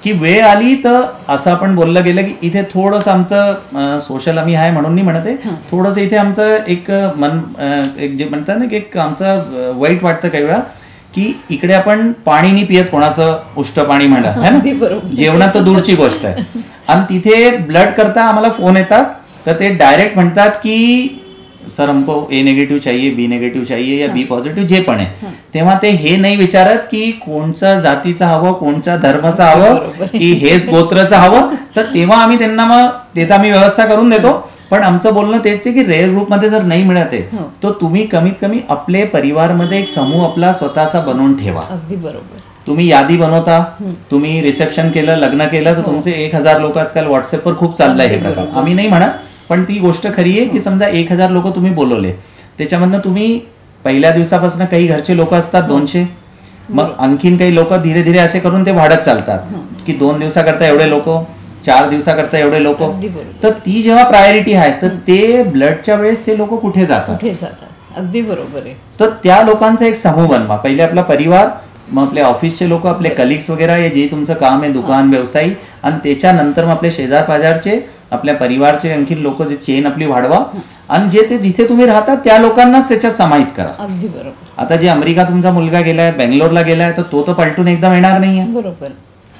की वेळ आली तर असं आपण बोललं गेलं की इथे थोडंसं आमचं सोशल आम्ही आहे म्हणून नाही म्हणते, थोडंसं इथे आमचं एक एक जे म्हणतात ना की एक आमचं वाईट वाटतं काही वेळा की इकडे आपण पाणी नाही पियत कोणाचं उष्ट पाणी म्हणा है ना, जेवणात तर दूरची गोष्ट आहे. आणि तिथे ब्लड करता आम्हाला फोन येतात तर ते डायरेक्ट म्हणतात की सर हमको ए नेगेटिव्ह चाहिए, बी नेगेटिव्ह चाहिए या बी पॉझिटिव्ह जे पण आहे. तेव्हा ते हे नाही विचारत की कोणच्या जातीचं हवं, कोणत्या धर्माचं हवं, की हेच गोत्रचं हवं. तर तेव्हा आम्ही त्यांना मग देता आम्ही व्यवस्था करून देतो. पण आमचं बोलणं तेच आहे की रेअर ग्रुपमध्ये जर नाही मिळत आहे तर तुम्ही कमीत कमी आपले परिवारमध्ये एक समूह आपला स्वतःचा बनवून ठेवा. अगदी बरोबर. तुम्ही यादी बनवता, तुम्ही रिसेप्शन केलं, लग्न केलं तर तुमचे 1000 लोक आजकाल व्हॉट्सअपवर खूप चाललंय हे प्रकार. आम्ही नाही म्हणत, पण ती गोष्ट खरी आहे की समजा 1000 लोक तुम्ही बोलवले, त्याच्यामधनं तुम्ही पहिल्या दिवसापासून काही घरचे लोक असतात 200, मग आणखीन काही लोक धीरे धीरे असे करून ते वाढत चालतात की 2 दिवसाकरता एवढे लोक, 4 दिवसाकरता एवढे लोक. तर ती जेव्हा प्रायोरिटी आहे तर ते ब्लडच्या वेळेस ते लोक कुठे जातात. अगदी बरोबर आहे. तर त्या लोकांचा एक समूह बनवा. पहिले आपला परिवार, मग आपले ऑफिसचे लोक, आपले कलिग्स वगैरे जे तुमचं काम आहे, दुकान व्यवसायी, आणि त्याच्यानंतर मग आपले शेजार पाजारचे, आपल्या परिवारचे आणखी लोक, जे चेन आपली वाढवा. आणि जे ते जिथे तुम्ही राहता त्या लोकांनाच त्याच्यात समाहित करा. अगदी बरोबर. आता जे अमेरिका तुमचा मुलगा गेलाय, बेंगलोरला गेलाय, तर तो तर पलटून एकदम येणार नाहीये. बरोबर.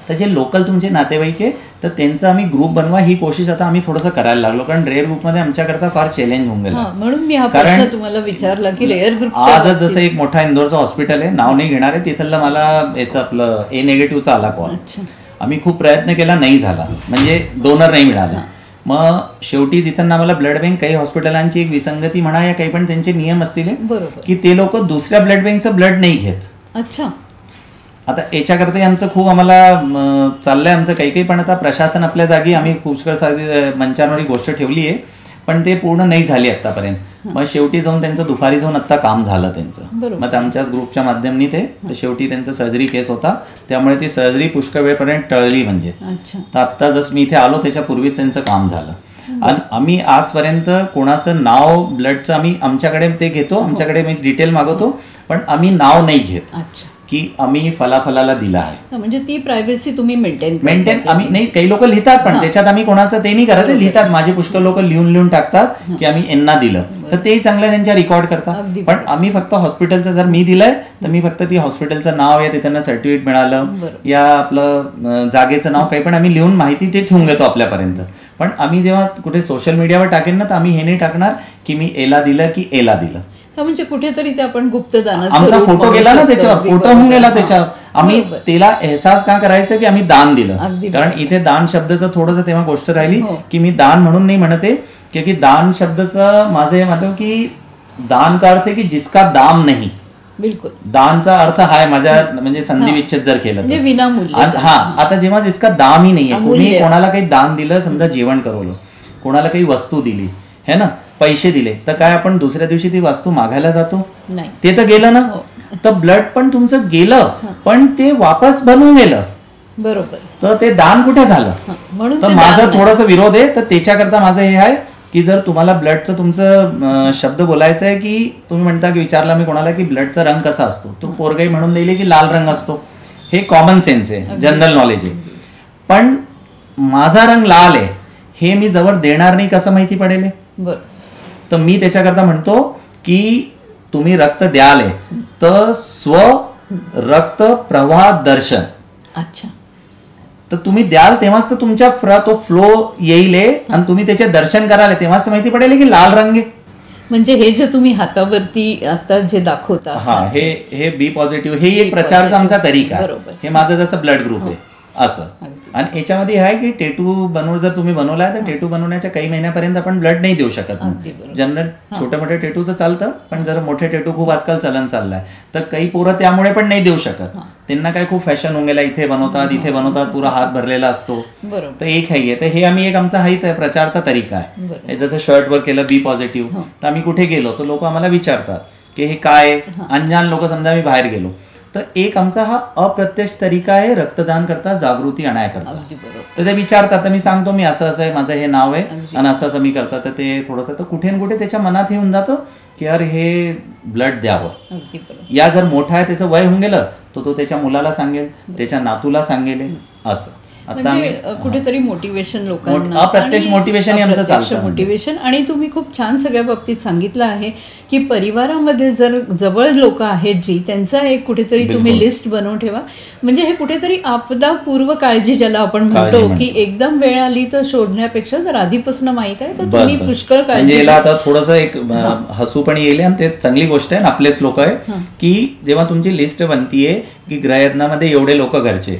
तर जे लोकल तुमचे नातेवाईक आहे तर त्यांचा आम्ही ग्रुप बनवा, ही कोशिश आता आम्ही थोडंसं करायला लागलो. कारण रेअर ग्रुपमध्ये आमच्याकरता फार चॅलेंज होऊन गेला. म्हणून मी हा प्रश्न तुम्हाला विचारला की रेअर ग्रुप. आजच जसं एक मोठा इंदोरचं हॉस्पिटल आहे, नाव नाही घेणार आहे, तिथलं मला याचं आपलं ए नेगेटिव्हचा आला कॉल. आम्ही खूप प्रयत्न केला, नाही झाला, म्हणजे डोनर नाही मिळाला. मग शेवटी जिथं आम्हाला ब्लड बँक, काही हॉस्पिटलांची एक विसंगती म्हणा या काही पण त्यांचे नियम असतील की ते लोक दुसऱ्या ब्लड बँकचं ब्लड नाही घेत. अच्छा. आता याच्याकरता आमचं खूप आम्हाला चाललंय आमचं काही पण. आता प्रशासन आपल्या जागी, आम्ही पुष्कळ मंचांवर ही गोष्ट ठेवली आहे, पण ते पूर्ण नाही झाली आतापर्यंत. मग शेवटी जाऊन त्यांचं दुपारी जाऊन आता काम झालं त्यांचं. मग आमच्याच ग्रुपच्या माध्यमाने ते शेवटी त्यांचा सर्जरी केस होता, त्यामुळे ती सर्जरी पुष्कळ वेळपर्यंत टळली. म्हणजे तर आता जसं मी इथे आलो त्याच्यापूर्वीच त्यांचं काम झालं. आणि आम्ही आजपर्यंत कोणाचं नाव ब्लडचं आम्ही आमच्याकडे ते घेतो, आमच्याकडे मी डिटेल मागवतो, पण आम्ही नाव नाही घेत की आम्ही फलाफलाला दिला आहे. म्हणजे ती प्रायव्हसी तुम्ही मेंटेन आम्ही नाही. काही लोक लिहितात पण त्याच्यात आम्ही कोणाचं ते नाही करत, लिहितात. माझे पुष्कळ लोक लिहून टाकतात की आम्ही यांना दिलं, तर तेही चांगलं त्यांच्या रेकॉर्ड करतात. पण आम्ही फक्त हॉस्पिटलचं, जर मी दिलंय तर मी फक्त ती हॉस्पिटलचं नाव या त्यांना सर्टिफिकेट मिळालं या आपलं जागेचं नाव काही पण आम्ही लिहून माहिती ते ठेवून घेतो आपल्यापर्यंत. पण आम्ही जेव्हा कुठे सोशल मीडियावर टाकेन ना तर आम्ही हे नाही टाकणार की मी एला दिलं की एला दिलं. म्हणजे कुठेतरी ते आपण गुप्तदान, आमचा फोटो गेला ना त्याच्यावर, फोटो होऊन गेला त्याच्यावर. आम्ही त्याला एहसास का करायचं की आम्ही दान दिलं. कारण इथे दान शब्दाचं थोडंसं तेव्हा गोष्ट राहिली की मी दान म्हणून नाही म्हणते, की दान शब्दाचं माझं हे म्हणतो की दान का अर्थ आहे की जिसका दाम नाही. बिलकुल. दानचा अर्थ हाय माझ्या म्हणजे संधी विच्छेद जर केलं तर विनामूल्य. हा, आता जेव्हा जिसका दामही नाहीये, तुम्ही कोणाला काही दान दिलं, समजा जेवण करवलं, कोणाला काही वस्तू दिली है ना, पैसे दिले, तर काय आपण दुसऱ्या दिवशी ती वस्तू मागायला जातो? ते तर गेलं ना. तर ब्लड पण तुमचं गेलं, पण ते वापस बनवून गेलं. बरोबर. तर ते दान कुठे झालं? तर माझा थोडासा विरोध आहे. तर त्याच्याकरता माझं हे आहे की जर तुम्हाला ब्लडचं तुमचं शब्द बोलायचं आहे की तुम्ही म्हणता की विचारला मी कोणाला की ब्लडचा रंग कसा असतो, तो पोरगाई म्हणून लिहिले की लाल रंग असतो. हे कॉमन सेन्स आहे, जनरल नॉलेज आहे. पण माझा रंग लाल आहे हे मी जवळ देणार नाही, कसं माहिती पडेल? तर मी त्याच्याकरता म्हणतो की तुम्ही रक्त द्याल तर स्व रक्त प्रवाह दर्शन. अच्छा. तर तुम्ही द्याल तेव्हाच तर तुमच्या तो फ्लो येईल आणि तुम्ही त्याचे दर्शन कराल तेव्हाच माहिती पडेल की लाल रंग आहे. म्हणजे हे जे तुम्ही हातावरती आता जे दाखवता, हा, हे बी पॉझिटिव्ह, हे एक प्रचारचा आमचा तरीका आहे. हे माझं जसं ब्लड ग्रुप आहे असं. आणि याच्यामध्ये आहे की टेटू बनवून जर तुम्ही बनवलाय तर टेटू बनवण्याच्या काही महिन्यापर्यंत आपण ब्लड नाही देऊ शकत. जनरल छोटे मोठे टेटूचं चालतं, पण जर मोठे टेटू खूप आजकाल चलन चाललंय तर काही पोरं त्यामुळे पण नाही देऊ शकत. त्यांना काय खूप फॅशन होऊन गेला, इथे बनवतात इथे बनवतात, पुरा हात भरलेला असतो. तर एक आहे, तर हे आम्ही एक आमचा हाही प्रचारचा तरीका आहे. जसं शर्टवर केलं बी पॉझिटिव्ह, तर आम्ही कुठे गेलो तर लोक आम्हाला विचारतात की हे काय, अनजान लोक, समजा आम्ही बाहेर गेलो तर एक आमचा हा अप्रत्यक्ष तरीका आहे रक्तदान करता जागृती आणायकरता. अगदी बरोबर. तर ते विचारतात, तर मी सांगतो मी असं असं आहे, माझं हे नाव आहे अगदी. आणि असं असं मी करतात. तर ते थोडंसं तर कुठे न कुठे त्याच्या मनात येऊन जातं की यार हे ब्लड द्यावं. अगदी बरोबर. या जर मोठा आहे त्याचं वय होऊन गेलं तर तो त्याच्या मुलाला सांगेल, त्याच्या नातूला सांगेल असं. आता म्हणजे कुठेतरी मोटिवेशन लोकांना, अप्रत्यक्ष मोटिवेशन आमचं चालतं. मोटिवेशन. आणि तुम्ही खूप छान सगळ्या बाबतीत सांगितलं आहे की परिवारामध्ये जर जवळ लोक आहेत जी, त्यांचा एक कुठेतरी तुम्ही लिस्ट बनवून ठेवा. म्हणजे हे कुठेतरी आपदापूर्व काळजी ज्याला आपण म्हणतो की एकदम वेळ आली तर शोधण्यापेक्षा जर आधीपासून माहित आहे तर तुम्ही पुष्कळ काळजी. म्हणजे याला आता थोडंसं एक हसू पण येईल आणि ते चांगली गोष्ट आहे. आपलेच लोक आहे की जेव्हा तुमची लिस्ट बनतीये की ग्रहयज्ञामध्ये एवढे लोक घरचे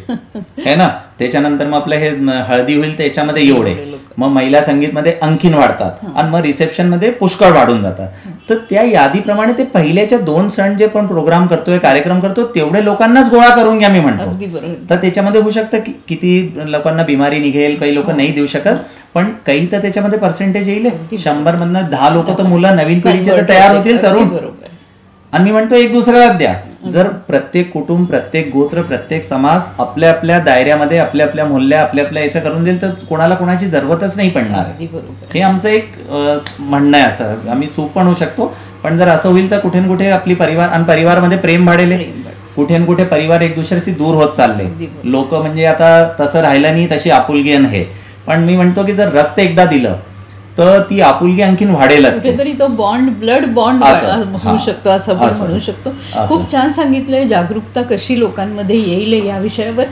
है ना, त्याच्यानंतर मग आपलं हे हळदी होईल त्याच्यामध्ये एवढे, मग महिला संगीतमध्ये आणखीन वाढतात आणि मग रिसेप्शन मध्ये पुष्कळ वाढून जातात. तर त्या यादीप्रमाणे ते पहिल्याच्या 2 सण जे पण प्रोग्राम करतोय, कार्यक्रम करतो, तेवढे लोकांनाच गोळा करून घ्या मी म्हणतो. तर त्याच्यामध्ये होऊ शकतं की किती लोकांना बिमारी निघेल, काही लोक नाही देऊ शकत, पण काही तर त्याच्यामध्ये पर्सेंटेज येईल. 100 मधनं 10 लोक तर मुलं नवीन पिढीचे तयार होतील, तरुण. आणि मी म्हणतो एक दुसऱ्याला द्या. जर प्रत्येक कुटुंब, प्रत्येक गोत्र, प्रत्येक समाज आपल्या आपल्या दायऱ्यामध्ये, आपल्या आपल्या मोहल्ल्या, आपल्या आपल्या याच्या करून देईल तर कोणाला कोणाची जरूरतच नाही पडणार. हे आमचं एक म्हणणं आहे. असं आम्ही चूक पण होऊ शकतो, पण जर असं होईल तर कुठे ना कुठे आपली परिवार आणि परिवारमध्ये प्रेम वाढेल. कुठे ना कुठे परिवार एक दुसऱ्याशी दूर होत चालले लोक. म्हणजे आता तसं राहिलं नाही, तशी आपुलकी आहे. पण मी म्हणतो की जर रक्त एकदा दिलं तर ती आपुलकी आणखीन वाढेलच. कुठेतरी तो बॉन्ड, ब्लड बॉन्ड होऊ शकतो असं आपण म्हणू शकतो. खूप छान सांगितलंय. जागरूकता कशी लोकांमध्ये येईल या विषयावर.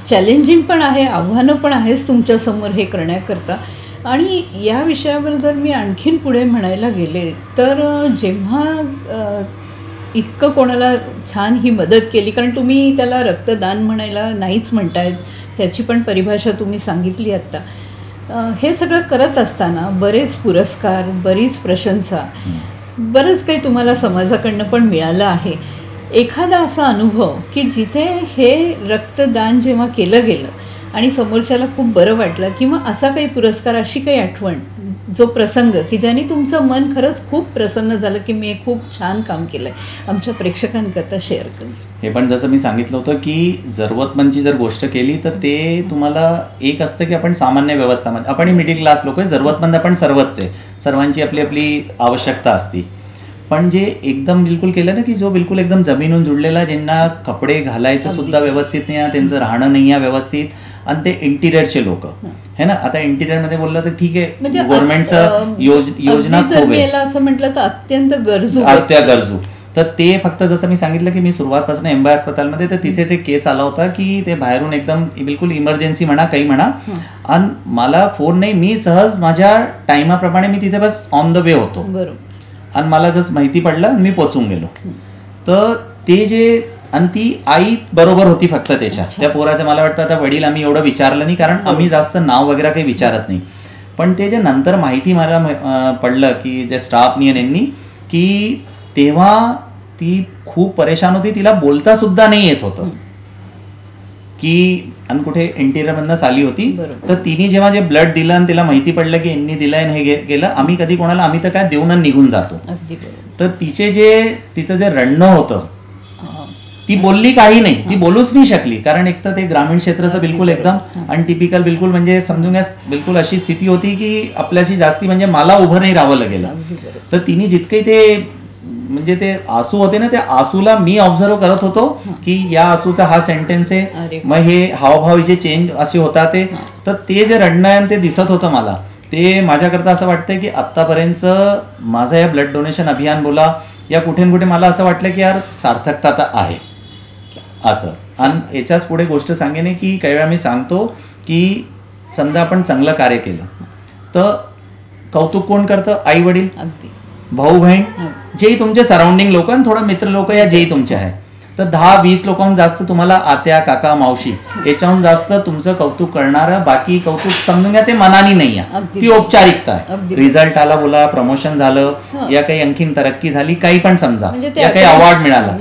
चॅलेंजिंग पण आहे, आव्हानं पण आहेच तुमच्या समोर हे करण्याकरता. आणि या विषयावर जर मी आणखीन पुढे म्हणायला गेले तर जेव्हा इतकं कोणाला छान ही मदत केली, कारण तुम्ही त्याला रक्तदान म्हणायला नाहीच म्हणतायत, त्याची पण परिभाषा तुम्ही सांगितली आत्ता. हे सगळं करत असताना बरेच पुरस्कार, बरीच प्रशंसा, बरंच काही तुम्हाला समाजाकडनं पण मिळालं आहे. एखादा असा अनुभव की जिथे हे रक्तदान जेव्हा केलं गेलं आणि समोरच्याला खूप बरं वाटलं, किंवा असा काही पुरस्कार, अशी काही आठवण, जो प्रसंग की ज्याने तुमचं मन खरंच खूप प्रसन्न झालं की मी खूप छान काम केलंय, आमच्या प्रेक्षकांकरता शेअर करू. हे पण जसं मी सांगितलं होतं की जरूरतमंदची जर गोष्ट केली तर ते तुम्हाला एक असतं की आपण सामान्य व्यवस्थामध्ये, आपण मिडिल क्लास लोक आहे, जरूरतमंद आपण सर्वच आहे, सर्वांची आपली आपली आवश्यकता असती. पण जे एकदम बिलकुल केलं ना की जो बिलकुल एकदम जमीनून जुडलेला, ज्यांना कपडे घालायचं सुद्धा व्यवस्थित नाही आहे, त्यांचं राहणं नाही आहे व्यवस्थित, आणि ते इंटिरियरचे लोक है ना. आता इंटिरियर मध्ये बोललं तर ठीक आहे, म्हणजे गव्हर्नमेंटचं योजना खूप आहे, असं म्हटलं तर अत्यंत गरजू. तर ते फक्त जसं मी सांगितलं की मी सुरुवातपासून एम्बाय अस्पतालमध्ये, तर तिथेच एक केस आला होता की ते बाहेरून एकदम बिलकुल इमर्जन्सी म्हणा, काही म्हणा, आणि मला फोन नाही, मी सहज माझ्या टाइमाप्रमाणे मी तिथे बस ऑन द वे होतो, आणि मला जसं माहिती पडलं मी पोचून गेलो. तर ते जे, आणि ती आई बरोबर होती फक्त त्या पोराच्या. मला वाटतं आता वडील आम्ही एवढं विचारलं नाही, कारण आम्ही जास्त नाव वगैरे काही विचारत नाही. पण ते जे नंतर माहिती मला पडलं की जे स्टाफ यांनी, की तेव्हा ती खूप परेशान होती, तिला बोलता सुद्धा नाही येत होतं की, आणि कुठे इंटिरियर मधनं आली होती. तर तिने जेव्हा जे ब्लड दिलं आणि तिला माहिती पडलं की यांनी दिलंय आणि हे गेलं, आम्ही कधी कोणाला, आम्ही तर काय देऊन निघून जातो. तर तिचं जे रडणं होतं, ती बोलली काही नाही, ती बोलूच नाही शकली, कारण एक तर ते ग्रामीण क्षेत्राचं बिलकुल एकदम अनटिपिकल, बिलकुल म्हणजे समजून घ्या बिलकुल अशी स्थिती होती की आपल्याशी जास्ती म्हणजे मला उभं नाही राहावं गेलं. तर तिने जितके ते म्हणजे ते आसू होते ना, त्या आसूला मी ऑब्झर्व करत होतो की या आसूचा हा सेंटेन्स आहे, मग हे हावभाव जे चेंज असे होतात ते. तर ते जे रडणं आहे ते दिसत होतं मला, ते माझ्याकरता असं वाटतंय की आत्तापर्यंत माझं या ब्लड डोनेशन अभियान बोला या कुठे ना कुठे मला असं वाटलं की यार सार्थकता तर आहे असं. आणि याच्याच पुढे गोष्ट सांगेन की काही वेळा मी सांगतो की समजा आपण चांगलं कार्य केलं तर कौतुक कोण करतं? आई वडील, भाऊ बहीण, जेही तुमचे सराउंडिंग लोक, थोडं मित्र लोक या जेही तुमचे आहे. तर 10-20 लोकांहून जास्त तुम्हाला आत्या, काका, मावशी याच्याहून जास्त तुमचं कौतुक करणारं, बाकी कौतुक समजून घ्या ते मनानी नाही आहे, ती औपचारिकता आहे. रिझल्ट आला बोला, प्रमोशन झालं, या काही आणखीन तरक्की झाली, काही पण समजा, या काही अवॉर्ड मिळाला,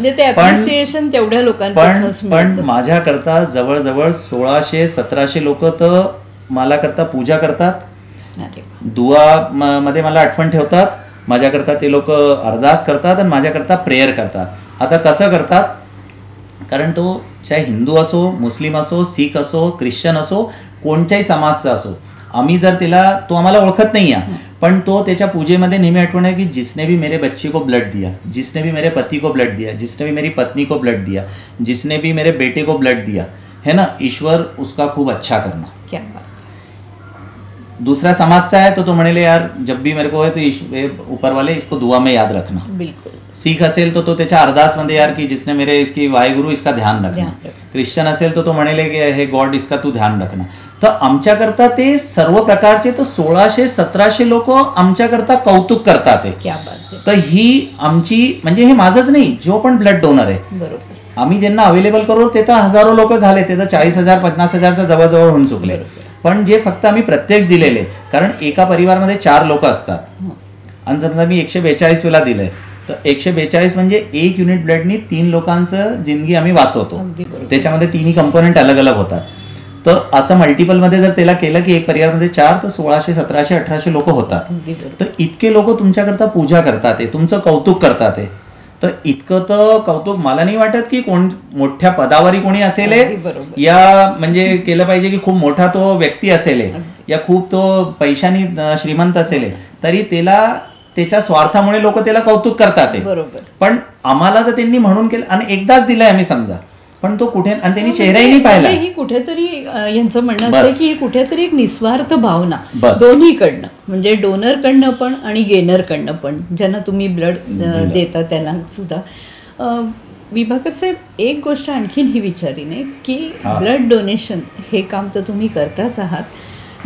पण माझ्याकरता जवळजवळ 1600-1700 लोक तर मला करता पूजा करतात, दुआ मध्ये मला आठवण ठेवतात, माझ्याकरता ते लोक अरदास करतात आणि माझ्याकरता प्रेयर करतात. आता कसं करतात कारण तो चाहे हिंदू असो, मुस्लिम असो, शीख असो, ख्रिश्चन असो, कोणत्याही समाजचा असो, आम्ही जर तो आम्हाला ओळखत नाही आहे, पण तो त्याच्या पूजेमध्ये नेहमी आठवण आहे की जिसने भी मेरे बच्चे को ब्लड दिया, जिसने भी मेरे पति को ब्लड दिया, जिसने भी मेरी पत्नी को ब्लड दिया, जिसने भी मेरे बेटे को ब्लड दिया, है ना, ईश्वर उसका खूप अच्छा करना. क्या बात. दूसरा समाजचा आहे तो म्हणेले यार जब भी मेरे को है तो ऊपर वाले इसको दुआ में याद रखना. बिलकुल. सीख असेल तो त्याच्या अरदास मध्ये यार की जिसने मेरे इसकी वाहेगुरु इसका ध्यान रखना. ख्रिश्चन असेल तो म्हणेले की हे गॉड इसका तू ध्यान रखना. तर आमच्याकरता ते सर्व प्रकारचे तो 1600-1700 लोक आमच्याकरता कौतुक करतात. तर ही आमची म्हणजे हे माझंच नाही, जो पण ब्लड डोनर आहे, बरोबर, आम्ही ज्यांना अवेलेबल करू ते तर हजारो लोक झाले, ते तर 40,000 50,000च्या जवळजवळ होऊन चुकले. पण जे फक्त आम्ही प्रत्यक्ष दिलेले, कारण एका परिवारामध्ये 4 लोक असतात आणि समजा मी 142 वेळा दिलंय, तर 142 म्हणजे 1 युनिट ब्लडनी 3 लोकांचं जिंदगी आम्ही वाचवतो. त्याच्यामध्ये 3ही कंपोनेंट अलग अलग होतात. तर असं मल्टिपलमध्ये जर त्याला केलं की एक परिवारामध्ये 4 तर 1600, 1700, 1800 लोक होतात. तर इतके लोक तुमच्याकरता पूजा करतात, तुमचं कौतुक करतात. तर इतकं तर कौतुक मला नाही वाटत की कोण मोठ्या पदावरी कोणी असेल या म्हणजे केलं पाहिजे की खूप मोठा तो व्यक्ती असेल या खूप तो पैशानी श्रीमंत असेल तरी त्याच्या स्वार्थामुळे लोक त्याला कौतुक करतात. पण आम्हाला तर त्यांनी म्हणून केलं आणि एकदाच दिलंय आम्ही समजा, पण तो कुठे आणि त्यांनी चेहराही नाही पाहिला. ही कुठेतरी यांचं म्हणणं असं की कुठेतरी एक निस्वार्थ भावना दोन्हीकडनं, म्हणजे डोनरकडनं पण आणि गेनरकडनं पण, ज्यांना तुम्ही ब्लड देता त्याला सुद्धा. विभाकर साहेब, एक गोष्ट आणखीन ही विचारी नाही की ब्लड डोनेशन हे काम तर तुम्ही करताच आहात,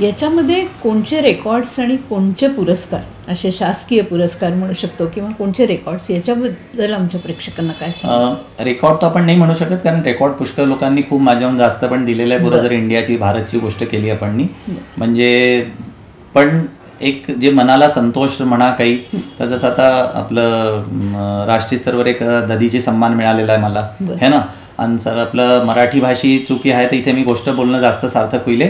याच्यामध्ये कोणचे रेकॉर्ड्स आणि कोणचे पुरस्कार, असे शासकीय पुरस्कार म्हणू शकतो किंवा कोणचे रेकॉर्ड्स, याच्याबद्दल आमच्या प्रेक्षकांना काय सांगा. रेकॉर्ड तर आपण नाही म्हणू शकत, कारण रेकॉर्ड पुष्कळ लोकांनी खूप माझ्याहून जास्त पण दिलेलं आहे. पुरं जर इंडियाची भारतची गोष्ट केली आपण म्हणजे, पण एक जे मनाला संतोष म्हणा काही, तर जसं आता आपलं राष्ट्रीय स्तरावर एक ददीचे सन्मान मिळालेला आहे मला, है ना. आणि सर आपलं मराठी भाषी चुकी आहे तर इथे मी गोष्ट बोलणं जास्त सार्थक होईल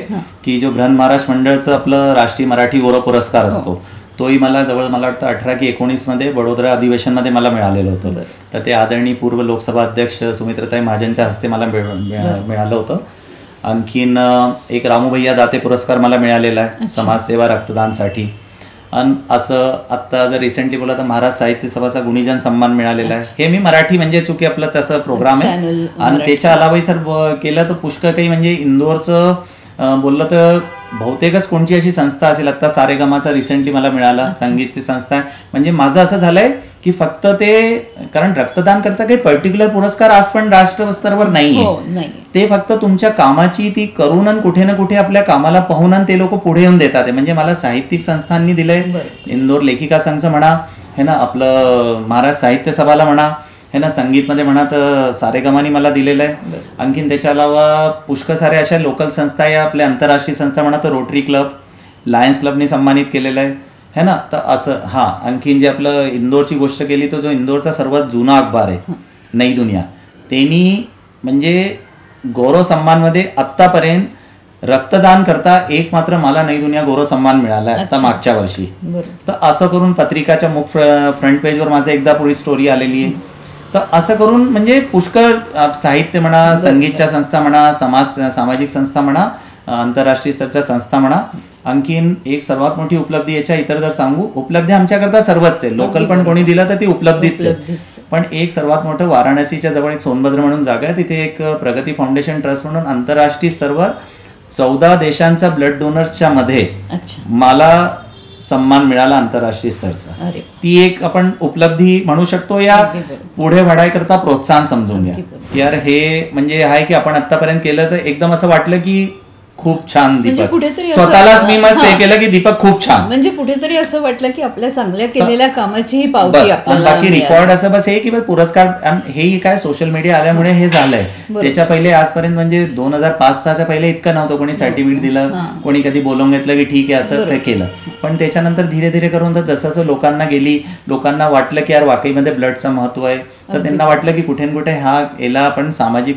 की जो बृहन महाराष्ट्र मंडळचं आपलं राष्ट्रीय मराठी गौरव पुरस्कार असतो, तोही मला वाटतं 18 की 19 मध्ये वडोदरा अधिवेशनमध्ये मला मिळालेलं होतं. तर ते आदरणीय पूर्व लोकसभा अध्यक्ष सुमित्राताई महाजनच्या हस्ते मला मिळालं होतं. आणखीन एक रामूभैया दाते पुरस्कार मला मिळालेला आहे समाजसेवा रक्तदानसाठी. आणि असं आत्ता जर रिसेंटली बोला तर महाराज साहित्य सभाचा गुणीजन सन्मान मिळालेला आहे. हे मी मराठी म्हणजे चुकी आपलं तसं प्रोग्राम आहे. आणि त्याच्या अलावाही सर केलं तर पुष्कळ काही, म्हणजे इंदोरचं बोललं तर बहुतेकच कोणची अशी संस्था असेल, आता सारेगमाचा रिसेंटली मला मिळाला, संगीतची संस्था आहे. म्हणजे माझं असं झालंय की फक्त ते, कारण रक्तदान करता काही पर्टिक्युलर पुरस्कार आज पण राष्ट्र स्तरावर नाहीये, ते फक्त तुमच्या कामाची ती करून आणि कुठे ना कुठे आपल्या कामाला पाहून आणि ते लोक पुढे येऊन देतात. म्हणजे मला साहित्यिक संस्थांनी दिलंय, इंदोर लेखिका संघ म्हणा, हे ना, आपलं महाराज साहित्य सभाला म्हणा, हे ना, संगीतमध्ये म्हणा तर सारेगमानी मला दिलेलं आहे. आणखीन त्याच्या अलावा पुष्कळ सारे अशा लोकल संस्था या आपल्या आंतरराष्ट्रीय संस्था म्हणा तर रोटरी क्लब, लायन्स क्लबनी सन्मानित केलेलं आहे, है ना. तर असं आणखीन जे आपलं इंदोरची गोष्ट केली तर जो इंदोरचा सर्वात जुना अखबार आहे नई दुनिया, त्यांनी म्हणजे गौरव सन्मानमध्ये आत्तापर्यंत रक्तदान करता एक मात्र मला नई दुनिया गौरव सन्मान मिळाला आहे आता मागच्या वर्षी. तर असं करून पत्रिकाच्या मुख फ्रंट पेजवर माझं एकदा पूर्वी स्टोरी आलेली आहे. तर असं करून म्हणजे पुष्कळ साहित्य म्हणा, संगीतच्या संस्था म्हणा, सामाजिक संस्था म्हणा, आंतरराष्ट्रीय स्तरच्या संस्था म्हणा. आणखीन एक सर्वात मोठी उपलब्धी याच्या इतर जर सांगू, उपलब्धी आमच्याकरता सर्वच आहे, लोकल पण कोणी दिलं तर ती उपलब्धीच आहे. पण एक सर्वात मोठं वाराणसीच्या जवळ एक सोनभद्र म्हणून जागा आहे, तिथे एक प्रगती फाउंडेशन ट्रस्ट म्हणून आंतरराष्ट्रीय स्तरावर 14 देशांच्या ब्लड डोनर्सच्या मध्ये मला सन्मान मिळाला आंतरराष्ट्रीय स्तरचा. ती एक आपण उपलब्धी म्हणू शकतो, या पुढे वाढायकरता प्रोत्साहन समजून घ्या. यार हे म्हणजे आहे की आपण आतापर्यंत केलं तर एकदम असं वाटलं की खूप छान दीपक, स्वतःलाच मी मग ते केलं की दीपक खूप छान, म्हणजे कुठेतरी असं वाटलं की आपल्या चांगल्या केलेल्या कामाची पावती आपल्याला. बाकी रेकॉर्ड असं बस हे की पुरस्कार, हे काय सोशल मीडिया आल्यामुळे हे झालंय. त्याच्या पहिले आजपर्यंत म्हणजे 2005-6च्या पहिले इतकं नव्हतं, कोणी सर्टिफिकेट दिलं, कोणी कधी बोलवून घेतलं की ठीक आहे असं ते केलं. पण त्याच्यानंतर धीरे धीरे करून तर जसं जसं लोकांना वाटलं की यार वाकईमध्ये ब्लडचं महत्व आहे, तर त्यांना वाटलं की कुठे ना कुठे याला आपण सामाजिक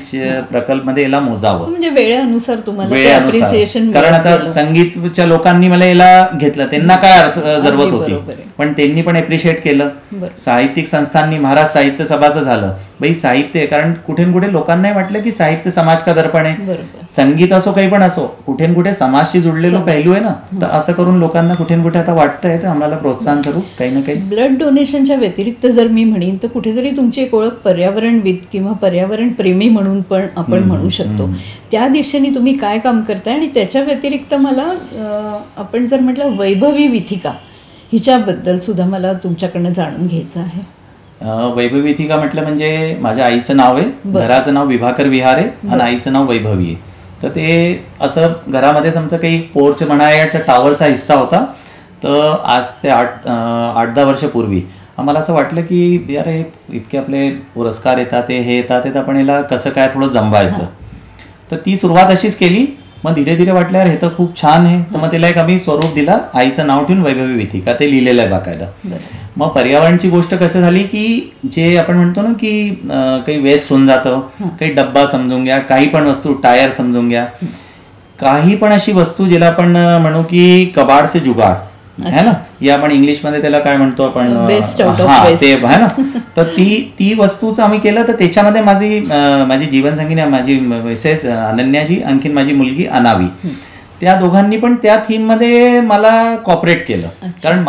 प्रकल्प मध्ये याला मोजावं, म्हणजे वेळेनुसार तुम्हाला appreciation कारण आता मिळालं. संगीतच्या लोकांनी मला याला घेतलं, त्यांना काय अर्थ जरूरत बरोबर होती, आहे. पण त्यांनी पण अप्रिशिएट केलं. बरं. साहित्यिक संस्थांनी, महाराज साहित्य सभाचं झालं, बाई साहित्य आहे, कारण कुठे न कुठे लोकांनाही वाटलं की साहित्य समाज का दर्पण आहे. बरोबर. संगीत असो काही पण असो, कुठे न कुठे समाजशी जुडलेलं पैलू आहे ना, तर असं करून लोकांना कुठे न कुठे आता वाटतंय तर आम्हाला प्रोत्साहन करू काही ना काही. ब्लड डोनेशनच्या व्यतिरिक्त जर मी म्हणेन तर कुठेतरी तुमची एक ओळख पर्यावरणविद किंवा पर्यावरण प्रेमी म्हणून पण आपण म्हणू शकतो. त्या दिशेने तुम्ही काय काम करताय, आणि त्याच्या व्यतिरिक्त मला आपण जर म्हटलं वैभवी विथिका हिच्याबद्दल सुद्धा मला तुमच्याकडनं जाणून घ्यायचं आहे. वैभवी विथिका म्हटलं म्हणजे माझ्या आईचं नाव आहे, घराचं नाव विभाकर विहार आहे आणि आईचं नाव वैभवी आहे. तर ते असं घरामध्येच आमचं काही पोर्च म्हणा याच्या टावरचा हिस्सा होता. तर आज ते 8-10 वर्षापूर्वी आम्हाला असं वाटलं की यार हे इतके आपले पुरस्कार येतात, हे येतात, आपण याला कसं काय थोडं जमवायचं. तर ती सुरुवात अशीच केली. मग धीरे धीरे वाटलं यार हे तर खूप छान आहे. तर मग त्याला एक आम्ही स्वरूप दिला, आईचं नाव ठेवून वैभवी विथिका, ते लिहिलेलं आहे बाकायदा. मग पर्यावरणची गोष्ट कसं झाली की जे आपण म्हणतो ना की काही वेस्ट होऊन जातं, काही डब्बा समजून घ्या, काही पण वस्तू, टायर समजून घ्या, काही पण अशी वस्तू जिला आपण म्हणू की कबाड से जुगाड है ना, या आपण इंग्लिशमध्ये त्याला काय म्हणतो आपण, ते आहे ना. तर ती वस्तूचं आम्ही केलं. तर त्याच्यामध्ये माझी जीवनसंगिनी, माझी मिसेस अनन्याजी, आणखीन माझी मुलगी अनावी, त्या दोघांनी पण त्या थीम मध्ये मला कॉपरेट केलं. कारण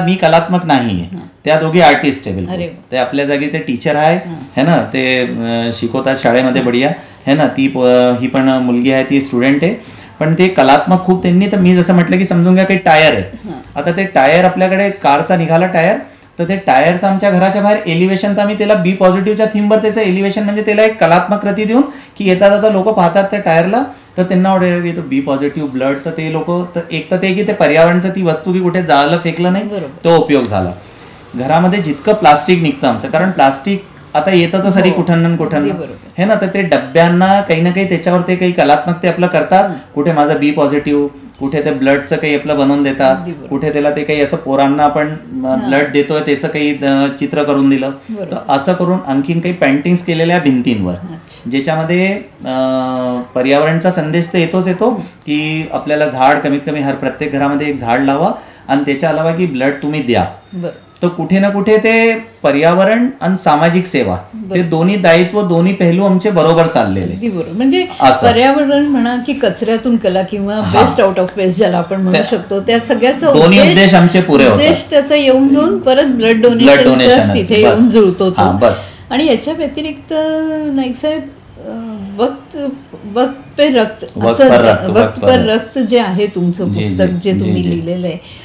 मी कलात्मक नाहीये, त्या दोघी आर्टिस्ट आहे बिलकुल. ते आपल्या जागी ते टीचर आहे है ना, ते शिकवतात शाळेमध्ये बढिया है ना. ही पण मुलगी आहे, ती स्टुडंट आहे, पण ते कलात्मक खूप त्यांनी. तर मी जसं म्हटलं की समजून घ्या काही टायर आहे. आता ते टायर आपल्याकडे कारचा निघाला टायर, तर ते टायरचं आमच्या घराच्या बाहेर एलिव्हेशन, तर आम्ही त्याला बी पॉझिटिव्हच्या थीमवर त्याचं एलिव्हेशन म्हणजे त्याला एक कलात्मक कृती देऊन की येता जाता लोक पाहतात त्या टायरला तर त्यांना आवडेल बी पॉझिटिव्ह ब्लड. तर ते लोक, तर एक तर ते की ते पर्यावरणचं ती वस्तू की कुठे जाळलं फेकलं नाही, तो उपयोग झाला. घरामध्ये जितकं प्लास्टिक निघतं आमचं, कारण प्लास्टिक आता येतं तर सरी कुठं कुठं हे ना, तर ते डब्यांना काही ना काही त्याच्यावर ते काही कलात्मक ते आपलं करतात. कुठे माझं बी पॉझिटिव्ह, कुठे ते ब्लडचं काही आपलं बनवून देतात, कुठे त्याला ते काही असं पोरांना आपण ब्लड देतोय त्याचं काही चित्र करून दिलं. तर असं करून आणखीन काही पेंटिंग्स केलेल्या भिंतींवर, ज्याच्यामध्ये पर्यावरणचा संदेश तर येतो की आपल्याला झाड कमीत कमी प्रत्येक घरामध्ये एक झाड लावा, आणि त्याच्या अलावा की ब्लड तुम्ही द्या. तर कुठे ना कुठे ते पर्यावरण आणि सामाजिक सेवा, ते दोन्ही दायित्व, दोन्ही पेहलू आमचे बरोबर चाललेले. म्हणजे पर्यावरण म्हणा की कचऱ्यातून कला किंवा बेस्ट आउट ऑफ वेस्ट ज्याला आपण म्हणू शकतो, त्या सगळ्याचा दोन्ही उद्देश आमचे पुरे होतात. उद्देश त्याचा येऊन जाऊन परत ब्लड डोनेशन तिथे येऊन जुळतो तो. आणि याच्या व्यतिरिक्त नाईक साहेब वक्त पे रक्त, वक्त पर रक्त जे आहे तुमचं पुस्तक जे तुम्ही लिहिलेलं आहे,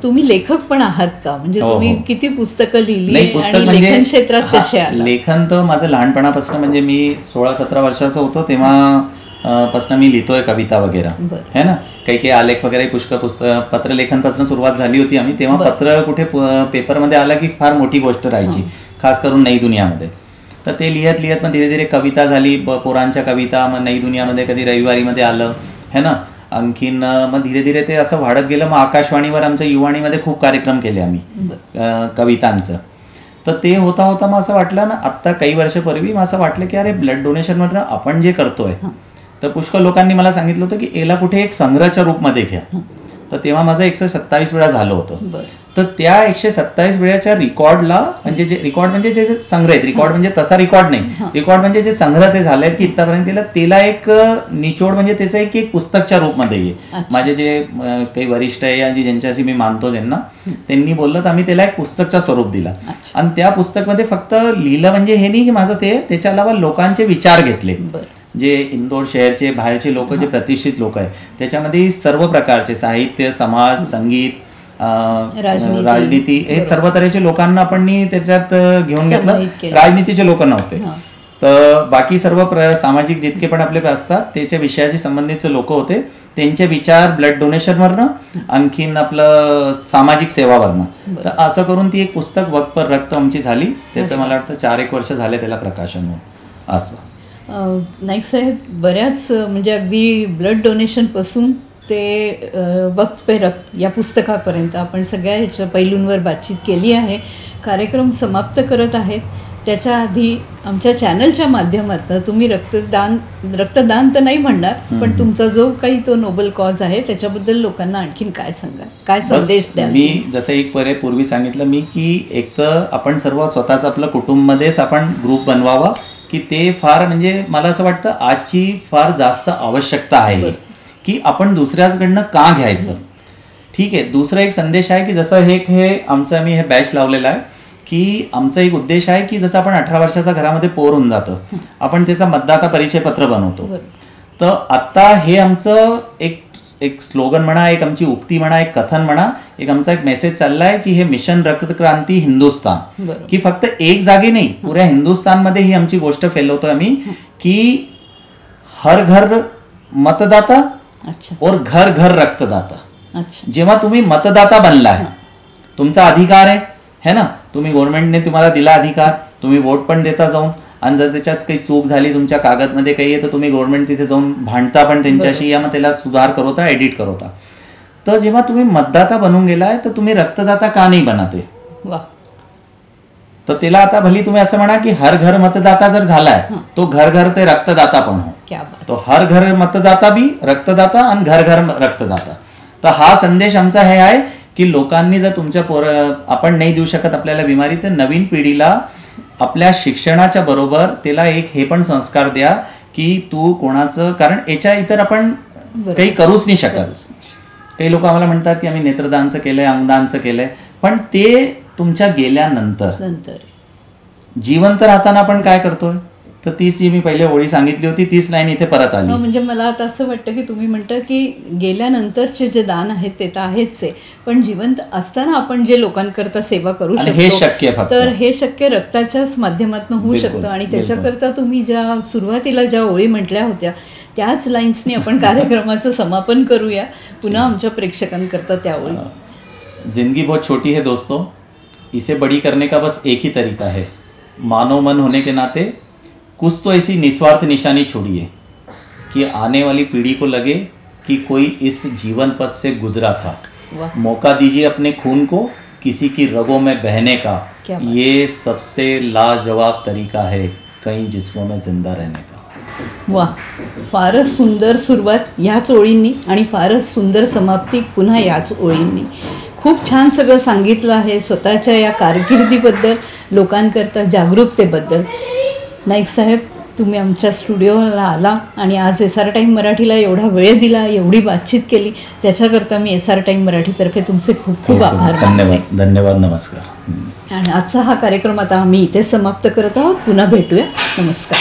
तुम्ही लेखक पण आहात का? म्हणजे तुम्ही किती पुस्तकं लिहिली आणि लेखन क्षेत्रात कसे आलात? लेखन तर माझं लहानपणापासून, म्हणजे मी 16-17 वर्षाचा होतो तेव्हा पासून मी लिहितोय कविता वगैरे है ना. काही आलेख वगैरे पुस्तक पत्रलेखन पासून सुरुवात झाली होती आम्ही. तेव्हा पत्र कुठे पेपरमध्ये आलं की फार मोठी गोष्ट राहायची, खास करून नई दुनियामध्ये. तर ते लिहित मग धीरे धीरे कविता झाली, पोरांच्या कविता, मग नई दुनियामध्ये कधी रविवारीमध्ये आलं है ना. आणखीन मग धीरे धीरे ते असं वाढत गेलं. मग आकाशवाणीवर आमच्या युवाणीमध्ये खूप कार्यक्रम केले आम्ही कवितांचं. तर ते होता मग असं वाटलं ना, आत्ता काही वर्षापूर्वी मग असं वाटलं की अरे ब्लड डोनेशनवर आपण जे करतोय, तर पुष्कळ लोकांनी मला सांगितलं होतं की याला कुठे एक संग्रहाच्या रूपमध्ये घ्या. तर तेव्हा माझं 127 वेळा झालं होतं. तर त्या 127 वेळाच्या रेकॉर्डला, म्हणजे जे रेकॉर्ड म्हणजे जे संग्रह आहेत, रेकॉर्ड म्हणजे तसा रेकॉर्ड नाही, रेकॉर्ड म्हणजे जे संग्रह ते झाले की इथपर्यंत त्याला एक निचोड, म्हणजे त्याचं एक पुस्तकच्या रूपमध्ये आहे. माझे जे काही वरिष्ठ आहे या ज्यांच्याशी मी मानतो ज्यांना, त्यांनी बोललं तर आम्ही त्याला एक पुस्तकचं स्वरूप दिला. आणि त्या पुस्तकमध्ये फक्त लिहिलं म्हणजे हे नाही की माझं ते, त्याच्या अलावा लोकांचे विचार घेतले, जे इंदोर शहरचे बाहेरचे लोक, जे प्रतिष्ठित लोक आहेत, त्याच्यामध्ये सर्व प्रकारचे साहित्य, समाज, संगीत, राजनीती, हे सर्व तऱ्हेचे लोकांना आपण त्याच्यात घेऊन घेतलं. राजनीतीचे लोक नव्हते, तर बाकी सर्व सामाजिक जितके पण आपले असतात त्याच्या विषयाशी संबंधित लोक होते. त्यांचे विचार ब्लड डोनेशनवरनं, आणखीन आपलं सामाजिक सेवावरनं. तर असं करून ती एक पुस्तक वक्त पर रक्त आमची झाली. त्याचं मला वाटतं 4-1 वर्ष झाले त्याला प्रकाशन होऊन. असं नाईक साहेब, बऱ्याच म्हणजे अगदी ब्लड डोनेशनपासून ते वक्त पे रक्त या पुस्तकापर्यंत आपण सगळ्या ह्याच्या पैलूंवर बातचीत केली आहे. कार्यक्रम समाप्त करत आहेत त्याच्या आधी आमच्या चॅनलच्या माध्यमातून तुम्ही रक्तदान तर नाही म्हणणार, पण तुमचा जो काही तो नोबल कॉज आहे त्याच्याबद्दल लोकांना आणखीन काय सांगाल, काय संदेश द्याल? मी जसं एक पूर्वी सांगितलं मी की एक तर आपण सर्व स्वतःच आपलं कुटुंबमध्येच आपण ग्रुप बनवावा, की ते फार म्हणजे मला असं वाटतं आजची फार जास्त आवश्यकता आहे की आपण दुसऱ्याकडनं का घ्यायचं. ठीक आहे. दुसरा एक संदेश आहे की जसं हे आमचं मी हे बॅच लावलेलं आहे की आमचा एक उद्देश आहे की जसं आपण 18 वर्षाचा घरामध्ये पोर होऊन जातं, आपण त्याचा मतदाता परिचय पत्र बनवतो. तर आता हे आमचं एक स्लोगन म्हणा, एक आमची उक्ती म्हणा, एक कथन म्हणा, एक आमचा एक मेसेज चाललाय की हे मिशन रक्तक्रांती हिंदुस्तान, की फक्त एक जागी नाही, पुऱ्या हिंदुस्थानमध्ये ही आमची गोष्ट फैलवतोय आम्ही की हर घर मतदाता और घर घर रक्तदाता. जेव्हा तुम्ही मतदाता बनलाय, तुमचा अधिकार आहे ना, तुम्ही गव्हर्नमेंटने तुम्हाला दिला अधिकार, तुम्ही वोट पण देता जाऊन, आणि जर त्याच्यात काही चूक झाली तुमच्या कागदमध्ये काही आहे तर तुम्ही गव्हर्नमेंट तिथे जाऊन भांडता पण त्यांच्याशी, या मग त्याला सुधार करवता, एडिट करवता. तर जेव्हा तुम्ही मतदाता बनून गेलाय तर तुम्ही रक्तदाता का नाही बनाते? तर त्याला आता भली तुम्ही असं म्हणा की हर घर मतदाता जर झालाय तो घर घर ते रक्तदाता पण हो. तो हर घर मतदाता बी रक्तदाता आणि घर घर रक्तदाता. तर हा संदेश आमचा हे आहे की लोकांनी जर तुमच्या आपण नाही देऊ शकत आपल्याला बिमारी, तर नवीन पिढीला आपल्या शिक्षणाच्या बरोबर त्याला एक हे पण संस्कार द्या की तू कोणाचं, कारण याच्या इतर आपण काही करूच नाही शकत. काही लोक आम्हाला म्हणतात की आम्ही नेत्रदानचं केलंय, अंगदानचं केलंय, पण ते तुमच्या गेल्यानंतर जिवंत राहताना आपण काय करतोय. तर तीच जी मी पहिले ओळी सांगितली होती तीच लाईन इथे परत आली. म्हणजे मला आता असं वाटतं की तुम्ही म्हणता की गेल्यानंतरचे जे दान आहेत ते तर आहेच आहे, पण जिवंत असताना आपण जे लोकांकरता सेवा करू शकतो हे शक्य, तर हे शक्य रक्ताच्याच माध्यमातून होऊ शकतं. आणि त्याच्याकरता तुम्ही ज्या सुरुवातीला ज्या ओळी म्हटल्या होत्या त्याच लाईन्सनी आपण कार्यक्रमाचं समापन करूया पुन्हा आमच्या प्रेक्षकांकरता त्या ओळी. जिंदगी बहुत छोटी है दोस्तों, इसे बड़ी करने का बस एक ही तरीका है. मानव मन होने के नाते कुछ तो ऐसी निस्वार्थ निशानी छोड़िए कि आने वाली पीढ़ी को लगे कि कोई इस जीवन पथ से गुजरा था. मौका दीजिए अपने खून को किसी की रगों में बहने का, ये सबसे लाजवाब तरीका है कई जिस्मों में जिंदा रहने का. वा, फारच सुंदर सुरुवात याच ओळींनी आणि फारच सुंदर समाप्ती पुन्हा याच ओळींनी. खूप छान सगळं सांगितलं आहे स्वतःच्या या कारकिर्दीबद्दल, लोकांकरता जागरूकतेबद्दल. नाईक साहेब, तुम्ही आमच्या स्टुडिओला आला आणि आज SR टाईम मराठीला एवढा वेळ दिला, एवढी बातचीत केली, त्याच्याकरता मी SR टाईम मराठीतर्फे तुमचे खूप खूप आभार. धन्यवाद. नमस्कार. आणि आजचा हा कार्यक्रम आता आम्ही इथे समाप्त करत आहोत. पुन्हा भेटूया. नमस्कार.